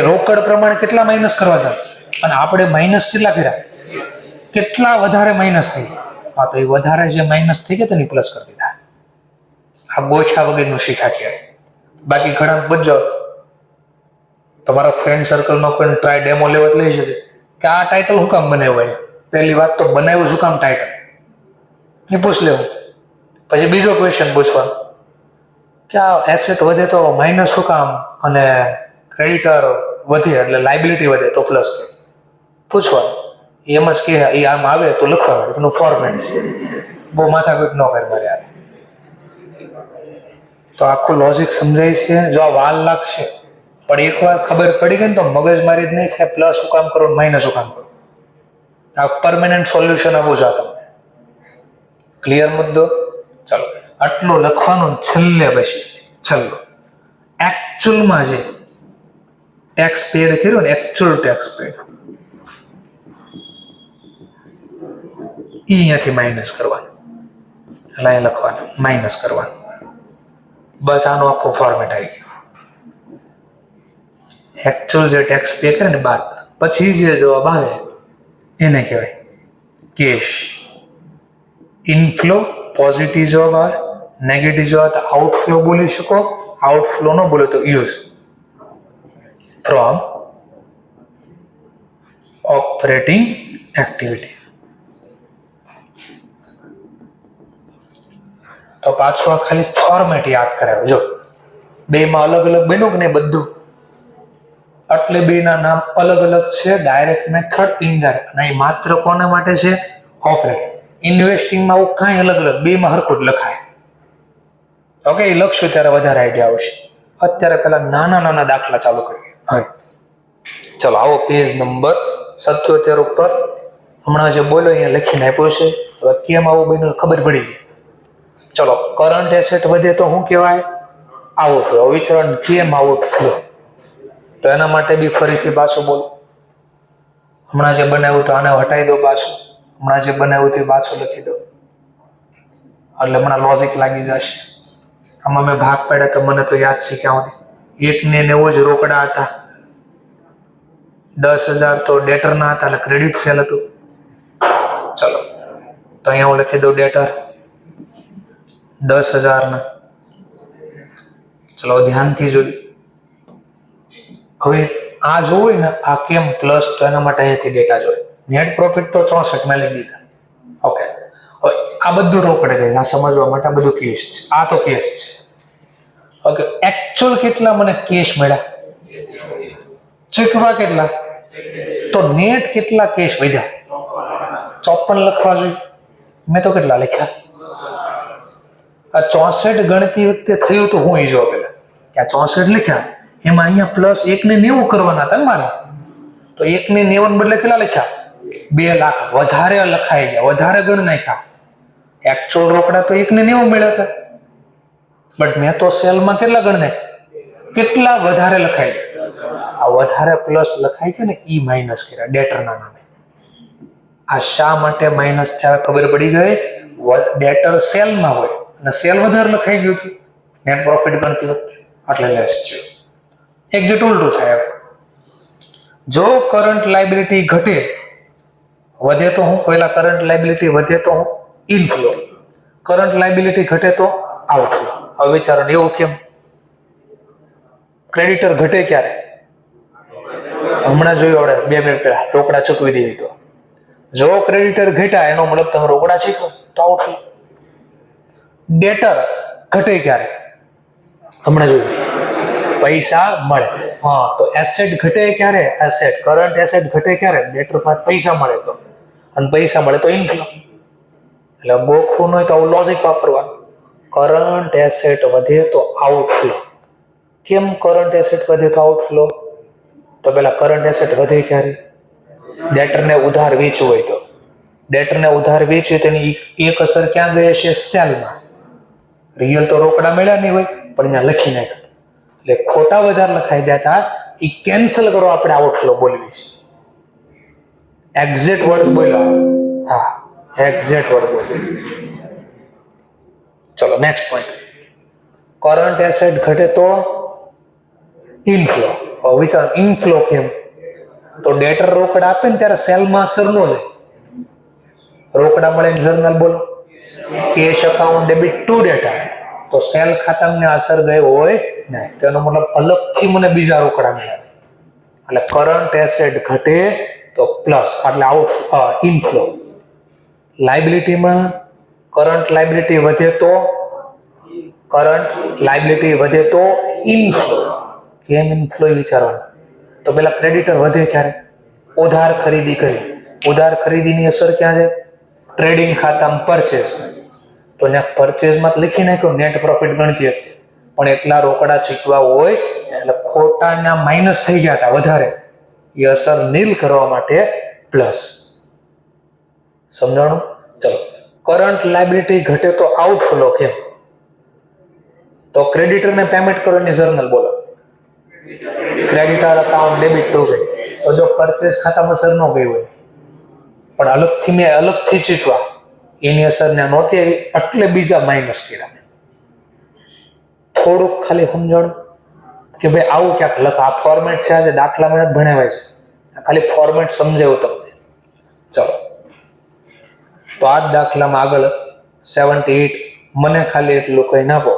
S1: રોકડ પ્રમાણે કેટલા માઇનસ કરવા જોઈએ? અને આપણે માઇનસ કેટલા કર્યા? કેટલા વધારે માઇનસ થઈ? હા, તો એ વધારે જે માઇનસ થઈ ગયા તેની પ્લસ કરી દીધા. આ ગોઠા વગરનું શીખા કહેવાય. બાકી ઘણા પૂછજો, તમારા ફ્રેન્ડ સર્કલમાં કોઈ ટ્રાય ડેમો લેવા લઈ શકે કે આ ટાઇટલ શું કામ બનાવ્યું? પહેલી વાત તો બનાવ્યું શું કામ ટાઇટલ એ પૂછ લેવું. પછી બીજો ક્વેશ્ચન પૂછવાનો કે આ એસેટ વધે તો માઇનસ શું કામ, અને ક્રેડિટર વધે એટલે લાયબિલિટી વધે તો પ્લસ પૂછવાનું. એમ જ કે એ આમ આવે તો લખવાનું, એનું ફોર્મેટ છે. બહુ માથાકૂટ ન કરે મારે યાર. તો આખું લોજિક સમજાય છે. જો આ વાલ લાગશે પણ એકવાર ખબર પડી ગઈ ને તો મગજ મારી જ નહીં થાય પ્લસ શું કામ કરો માઇનસ શું કામ કરો. આ પરમેનન્ટ સોલ્યુશન આપું છું તમને. ક્લિયર મુદ્દો? ચાલો, આટલું લખવાનું. છેલ્લે પછી છેલ્લો એકચ્યુઅલમાં જે ટેક્સ પેડ કર્યો ને, એકચ્યુઅલ ટેક્સ પેડ, અહીંયાથી માઇનસ કરવાનું. એટલે અહીં લખવાનું માઇનસ કરવાનું. બસ આનો આખો ફોર્મેટ આવી ગયો. એકચ્યુઅલ જે ટેક્સ પે કરે ને બાદ પછી જે જવાબ આવે એને કહેવાય કેશ. ઇનફ્લો પોઝિટિવ જવાબ આવે, નેગેટિવ જવાબ આઉટફ્લો બોલી શકો. આઉટફ્લો ન બોલે તો યુઝ ફ્રોમ ઓપરેટિંગ એક્ટિવિટી. તો પાછું આ ખાલી ફોર્મેટ યાદ કરાવે. જો બેમાં અલગ અલગ બન્યું કે નહીં બધું, એટલે બેના નામ અલગ અલગ છે. Direct method, indirect. અને એ માત્ર કોને માટે છે? ઓપરેટિંગ. ઇન્વેસ્ટિંગમાં આવું કાંઈ અલગ અલગ બેમાં હરખું જ લખાય. ઓકે, એ લખશું ત્યારે વધારે આઈડિયા આવશે. અત્યારે પેલા નાના નાના દાખલા ચાલુ કરીએ. હવે ચલો આવો પેજ નંબર 77 ઉપર. હમણાં જે બોલ્યો અહીંયા લખીને આપ્યો છે. હવે કેમ આવું બન્યું ખબર પડી જાય. ચલો, કરંટ એસેટ વધે તો શું કહેવાય? આઉટફ્લો. વિચરણ કેમ આઉટફ્લો? તો એના માટે બી ફરીથી પાછું બોલો. હમણાં જે બનાવ્યું તો આને હટાવી દો પાછું. હમણાં જે બનાવ્યું તે પાછું લખી દો. એટલે હમણાં લોજિક લાગી જશે. આમાં મેં ભાગ પાડ્યા તો મને તો યાદ છે ક્યાં સુધી 1,90 જ રોકડા હતા, 10,000 તો ડેટરના હતા, એટલે ક્રેડિટ સેલ હતું. ચલો, તો અહીંયા હું લખી દઉં ડેટર 10,000 ના. ચલો ધ્યાનથી જોઈએ. હવે આ જોવું ને આ કેમ પ્લસ, તો એના માટે અહીંયાથી ડેટા જોઈએ. નેટ પ્રોફિટ તો 64 માં લઈ દીધા. ઓકે, હવે આ બધું રોકડે ગઈ. આ સમજવા માટે આ બધું કેશ છે. આ તો કેશ છે. ઓકે, એકચ્યુઅલ કેટલા મને કેશ મળ્યા? ચૂકવા કેટલા? તો નેટ કેટલા કેશ વધ્યા? 54 લખવા જોઈએ. મેં તો કેટલા લખ્યા? આ 64 ગણતી વખતે થયું તો હું જો પેલા કે આ 64 લખ્યા, એમાં અહીંયા પ્લસ 1,90 કરવાના હતા ને મારે. તો 1,90 બદલે કેટલા લખ્યા? 2 લાખ વધારે લખાઈ ગયા, વધારે ગણ નાખ્યા. એકચ્યુઅલ રોકડા તો 1,90 મળ્યા હતા, બટ મેં તો સેલમાં કેટલા ગણ નાખ્યા? કેટલા વધારે લખાઈ ગયા? આ વધારે પ્લસ લખાઈ ગયા ને ઈ માઇનસ કર્યા ડેટરના નામે. આ શા માટે માઇનસ થયા ખબર પડી ગઈ? ડેટર સેલમાં હોય અને સેલ વધારે લખાઈ ગયું હતું નેટ પ્રોફિટ ગણતી વખતે, એટલે લેસ છે. એક્ઝેક્ટ ઉલટું થાય. હવે જો કરંટ લાયબિલિટી ઘટે વધે તો હું પહેલા કરંટ લાયબિલિટી વધે તો હું ઇનફ્લો, કરંટ લાયબિલિટી ઘટે તો આઉટફ્લો. હવે વિચારો એવું કેમ? ક્રેડિટર ઘટે ક્યારે? હમણાં જોયું આપણે 2 મિનિટ પહેલા રોકડા ચૂકવી દેવી. તો જો ક્રેડિટર ઘટ્યા એનો મતલબ તમે રોકડા ચૂકવો તો આઉટફ્લો. ડેટર ઘટે ક્યારે? હમણાં જોયું પૈસા મળે. હા, તો એસેટ ઘટે ક્યારે? એસેટ કરંટ એસેટ ઘટે ક્યારે? ડેટર પાસે પૈસા મળે તો, અને પૈસા મળે તો ઇનફ્લો. એટલે ગોખવું હોય તો આવું લોજિક વાપરવાનું. કરંટ એસેટ વધે તો આઉટફ્લો. કેમ કરંટ એસેટ વધે તો આઉટફ્લો? તો પેલા કરંટ એસેટ વધે ક્યારે? ડેટરને ઉધાર વેચવું હોય તો. ડેટરને ઉધાર વેચ્યું તેની એક અસર ક્યાં ગઈ છે? સેલમાં. રિયલ તો રોકડા મળ્યા નહીં હોય, પણ અહીંયા લખી નાખ્યા. એટલે ખોટા વધારે લખાઈ દેતા એ કેન્સલ કરો. આપણે આઉટફ્લો બોલવી છે. એક્ઝેક્ટ વર્ડ બોલ્યો. હા, એક્ઝેક્ટ વર્ડ બોલ્યો. ચલો નેક્સ્ટ પોઈન્ટ. કરંટ એસેટ ઘટે તો ઇનફ્લો. વિચાર ઇનફ્લો કેમ? તો ડેટર રોકડા આપે ને ત્યારે સેલમાં અસર ન જાય. રોકડા મળે જર્નલ બોલો cash account debit two data, તો સેલ ખાતામાં અસર ગઈ હોય નહીં. તેનો મતલબ અલગથી મને બીજા રોકડા મળ્યા. એટલે કરંટ એસેટ ઘટે તો પ્લસ એટલે આઉટ ઇનફ્લો. લાયબિલિટીમાં કરંટ લાયબિલિટી વધે તો ઇનફ્લો. કેમ ઇનફ્લો વિચારવાનું. તો પેલા ક્રેડિટર વધે ક્યારે? ઉધાર ખરીદી કરી. ઉધાર ખરીદીની અસર ક્યાં છે? ટ્રેડિંગ ખાતામાં પરચેસ. તો ત્યાં પરચેસમાં લખી નાખ્યો નેટ પ્રોફિટ ગણતી હતી, પણ એટલા રોકડા ચૂકવા હોય એટલે ખોટાના માઇનસ થઈ ગયા હતા વધારે. એ અસર નીલ કરવા માટે પ્લસ. સમજાણું? ચલો, કરંટ લાયબિલિટી ઘટે તો આઉટફ્લો કેમ? તો ક્રેડિટરને પેમેન્ટ કરવાની જર્નલ બોલો. ક્રેડિટર અકાઉન્ટ ડેબિટ ટુ ગઈ. તો જો પરચેસ ખાતામાં અસર ન ગઈ હોય પણ અલગથી ચૂકવા, એની અસર ને નહોતી આવી એટલે બીજા માઇનસ કર્યા. થોડુંક ખાલી સમજાણું કે ભાઈ આવું ક્યાંક લખ. આ ફોર્મેટ છે, આજે દાખલા મને ભણાવાય છે, ખાલી ફોર્મેટ સમજાવું તમને. ચલો, તો આ જ દાખલામાં આગળ 78 મને ખાલી એટલું કઈ નાખો.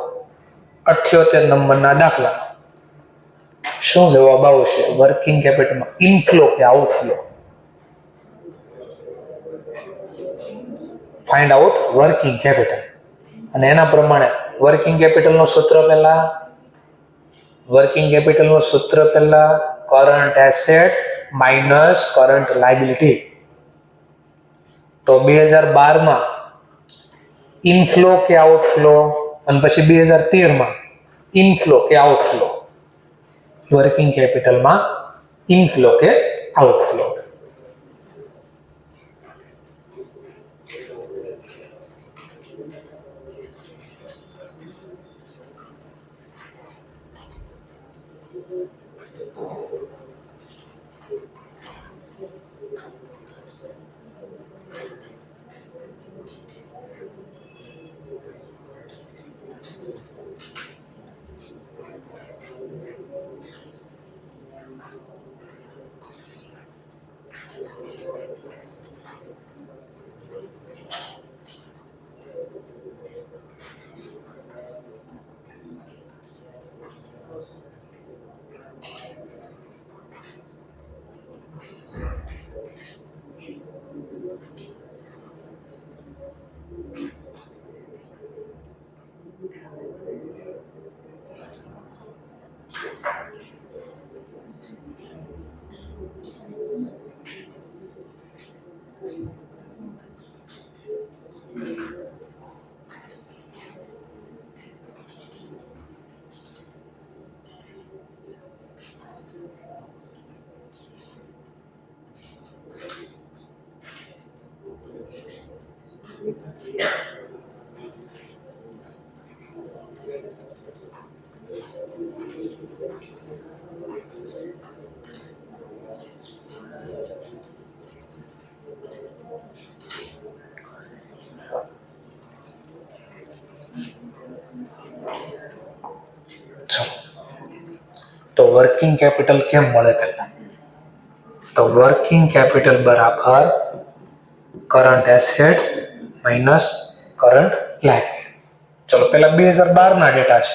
S1: 78 નંબરના દાખલા શું જવાબ આવશે? વર્કિંગ કેપિટલમાં ઇનફ્લો કે outflow? Find out working capital. અને એના પ્રમાણે વર્કિંગ કેપિટલનું સૂત્ર પહેલા current asset minus current liability. તો 2012માં ઇનફ્લો કે આઉટફ્લો, અને પછી 2013માં ઇનફ્લો કે આઉટફ્લો? વર્કિંગ કેપિટલમાં ઇનફ્લો કે આઉટફ્લો? તો વર્કિંગ કેપિટલ કેમ મળે પહેલા? તો વર્કિંગ કેપિટલ બરાબર current asset minus current liability. ચલો પહેલા 2012 ના ડેટા છે,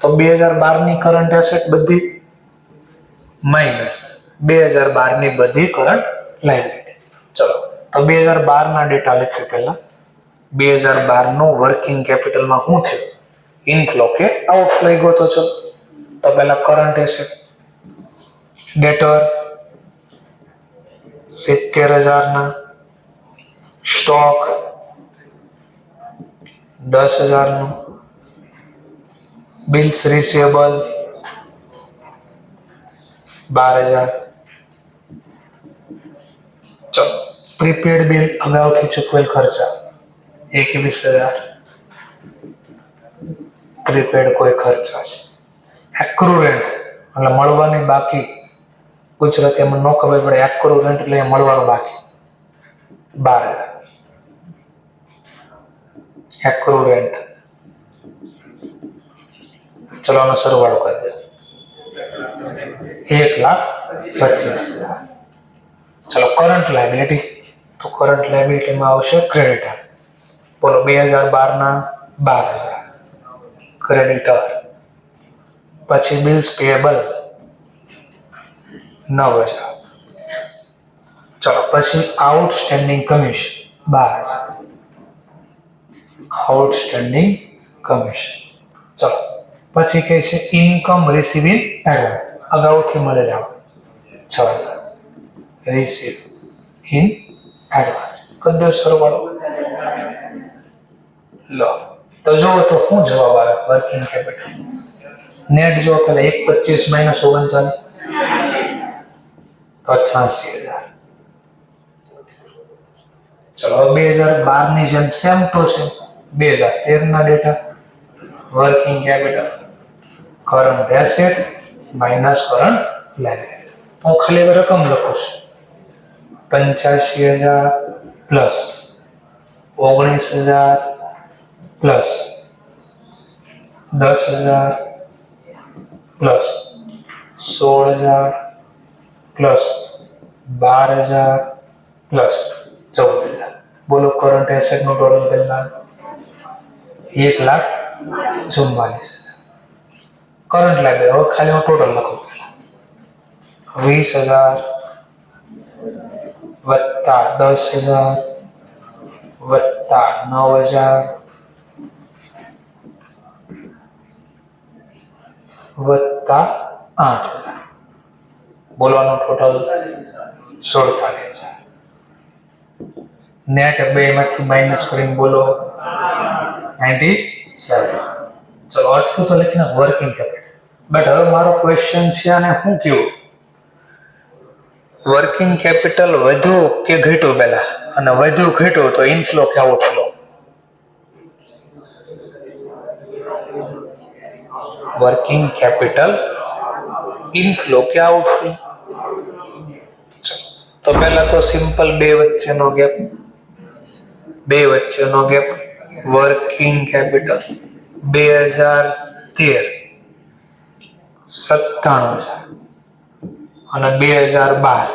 S1: તો 2012 ની કરંટ એસેટ બધી માઇનસ 2012 ની બધી કરંટ લાયબિલિટી. ચલો તો 2012 ના ડેટા લખ્યું. પહેલા 2012 નું વર્કિંગ કેપિટલમાં શું થયું? ઇનફ્લો કે આઉટફ્લો ગોતો છો. તો પહેલા કરંટ એસેટ ડેટર 70,000 ના, સ્ટોક 10,000 નું, બિલ્સ રિસીવેબલ 12,000. ચલો પ્રીપેડ બિલ અગાઉથી ચૂકવેલ ખર્ચા 21,000. પ્રીપેડ કોઈ ખર્ચા છે. એક્રુ રેન્ટ એટલે મળવાની બાકી, ગુજરાતીમાં ન ખબર પડે. એક્રુ રેન્ટ એટલે મળવાનું બાકી 12,000. એક્રુ રેન્ટ. ચલો આનો સરવાળો કરી દો. 1,25,000. ચલો કરંટ લાયબિલિટી, તો કરંટ લાયબિલિટીમાં આવશે ક્રેડિટર. બોલો 2012 ના 12,000 ક્રેડિટર. પછી બિલ્સ પેએબલ 9,000. ચલો પછી આઉટસ્ટેન્ડિંગ કમિશન 12,000 આઉટસ્ટેન્ડિંગ કમિશન. ચલો પછી કહે છે ઇન્કમ રિસીવિંગ એડવાન્સ, અગાઉથી મળેલા 6,000 રિસીવ ઇન એડવાન્સ. કદો સરવાળો લો તો જો તો શું જવાબ આવે વર્કિંગ કેપિટલ નેટ. જો પેલા 125 માઇનસ 39 તો 86,000. ચલો 2012 ની જેમ સેમ ટુ સેમ 2013 ના data. Working capital current asset minus current liability. હું ખાલી રકમ લખું છું 85,000 plus 19,000 plus 10,000 plus 16,000 plus 12,000 plus 14,000. બોલો કરંટ એસેટ નું ટોટલ કેટલા? 1,44,000. કરંટ લાયબિલિટી હવે ખાલી હું ટોટલ લખું પહેલા 20,000 વત્તા 10,000 વત્તા 9,000 વત્તા 8,000. બોલવાનું ટોટલ 47,000. નેટ બે માંથી માઇનસ કરીને બોલો 97. ચલો આટલું તો લખીને વર્કિંગ કેપિટલ. બટ હવે મારો ક્વેશ્ચન છે આને શું કહેવું? વર્કિંગ કેપિટલ વધ્યું કે ઘટ્યું પહેલા? અને વધ્યું ઘટ્યું તો ઇનફ્લો કે આઉટફ્લો? વર્કિંગ કેપિટલ ઇનફ્લો કે આઉટફ્લો? તો પહેલા તો સિમ્પલ બે વચ્ચેનો ગેપ વર્કિંગ કેપિટલ 2013 97,000 અને 2012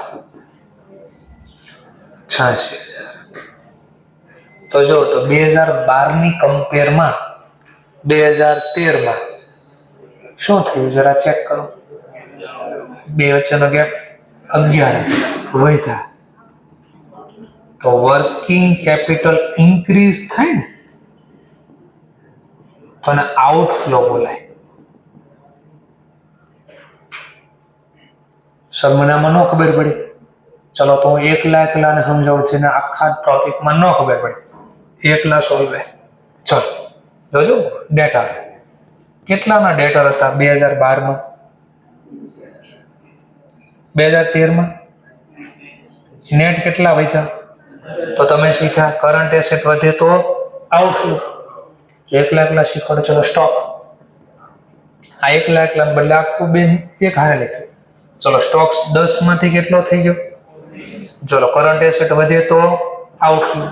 S1: 86,000. તો જો તો 2012 ની કમ્પેરમાં 2013 માં શું થયું જરા ચેક કરો. બે વચ્ચેનો ગેપ 11,000 વધ્યા. તો વર્કિંગ કેપિટલ ઇન્ક્રીઝ થાય ને તો એને આઉટફ્લો બોલાય. સર મને આમાં ન ખબર પડી. ચલો તો હું એકલા ને સમજાવું છું ને આખા ટોપિકમાં ન ખબર પડી એકલા સોલ્વે. ચલો જોજો ડેટા કેટલાના ડેટર હતા 2012 માં 2013 માં નેટ કેટલા વધ્યા? તો તમે શીખ્યા કરંટ એસેટ વધે તો આઉટફ્લો. એકલા શીખવાડો. ચલો સ્ટોક આ એકલા બદલે આખું બેન એક હારે લખ્યું. ચલો સ્ટોક્સ 10 માંથી કેટલો થઈ ગયો? ચલો કરંટ એસેટ વધે તો આઉટફ્લો.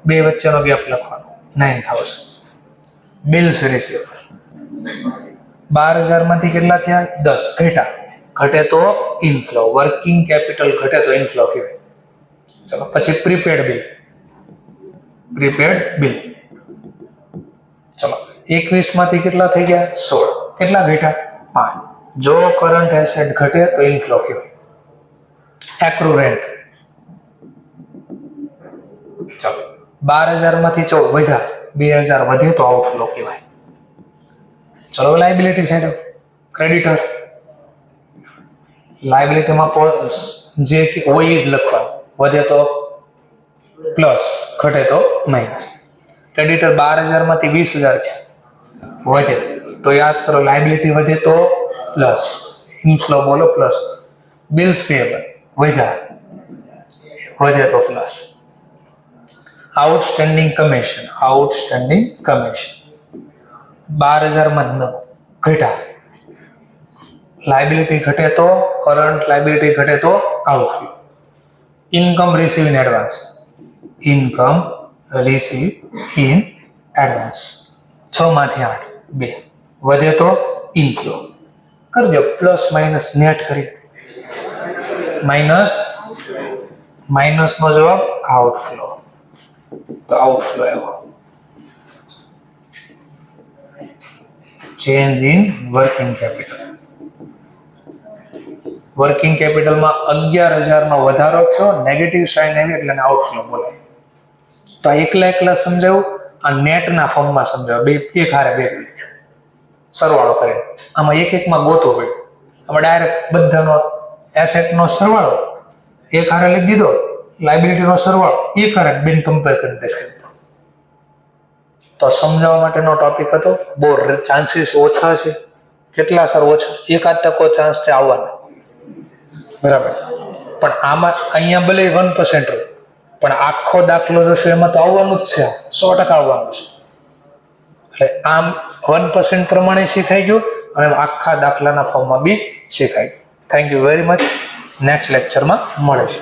S1: બે વચ્ચેનો ગેપ લખવાનો 9,000. બિલ્સ રિસીવેબલ 12,000 માંથી કેટલા થયા? 10 ઘટે તો ઇનફ્લો. વર્કિંગ કેપિટલ ઘટે તો ઇનફ્લો કહેવાય. ચલો પછી પ્રીપેડ બિલ. ચલો 21 માંથી કેટલા થઈ ગયા? 16. કેટલા ઘટ્યા? 5. જો કરંટ એસેટ ઘટે તો ઇનફ્લો કહેવાય. એક્રુ રેન્ટ ચલો 12,000 માંથી 14 વધ્યા. 2,000 વધે તો આઉટફ્લો કહેવાય. ચલો લાયબિલિટી સાઈડ ક્રેડિટર. લાયબિલિટીમાં જે હોય એ જ લખવાનું. વધે તો પ્લસ, ઘટે તો માઇનસ. ક્રેડિટર 12,000 માંથી 20,000 છે વધે તો યાદ કરો લાયબિલિટી વધે તો પ્લસ, ઇનફ્લો બોલો પ્લસ. બિલ્સ પેએબલ વધે તો પ્લસ. આઉટસ્ટેન્ડિંગ કમિશન 12,000 માં 9 ઘટ્યા. લાયબિલિટી ઘટે તો કરંટ લાયબિલિટી ઘટે તો outflow. Income receive in advance 6 માંથી 8 2 વધે તો ઇનફ્લો. કરજો પ્લસ માઇનસ નેટ કરી માઇનસ નો જવાબ આઉટફ્લો. તો આઉટફ્લો આવ્યો. Change in working capital. Working કેપિટલમાં 11,000 નો વધારો થયો, નેગેટિવ સાઇન આવી એટલે આઉટફ્લો બોલાય. તો એકલા સમજાવું, આ નેટના ફોર્મમાં સમજાવું. બે એક હારે બે સરવાળો કરે. આમાં એકમાં ગોતવો પડે. આમાં ડાયરેક્ટ બધાનો એસેટનો સરવાળો એક હારે લખી દીધો, લાયબિલિટીનો સરવાળો એક હારે બેન કમ્પેર કરી દેખાય. તો સમજાવવા માટેનો ટોપિક હતો. બહુ ચાન્સીસ ઓછા છે. કેટલા સર ઓછા? 1% ચાન્સ છે આવવાના. બરાબર. પણ આમાં અહીંયા ભલે 1% હોય, પણ આખો દાખલો જોશો એમાં તો આવવાનું જ છે, 100% આવવાનું છે. એટલે આમ 1% પ્રમાણે શીખાઈ ગયું અને આખા દાખલાના ફોર્મમાં બી શીખાઈ ગયું. Thank you very much. Next લેક્ચરમાં મળે છે.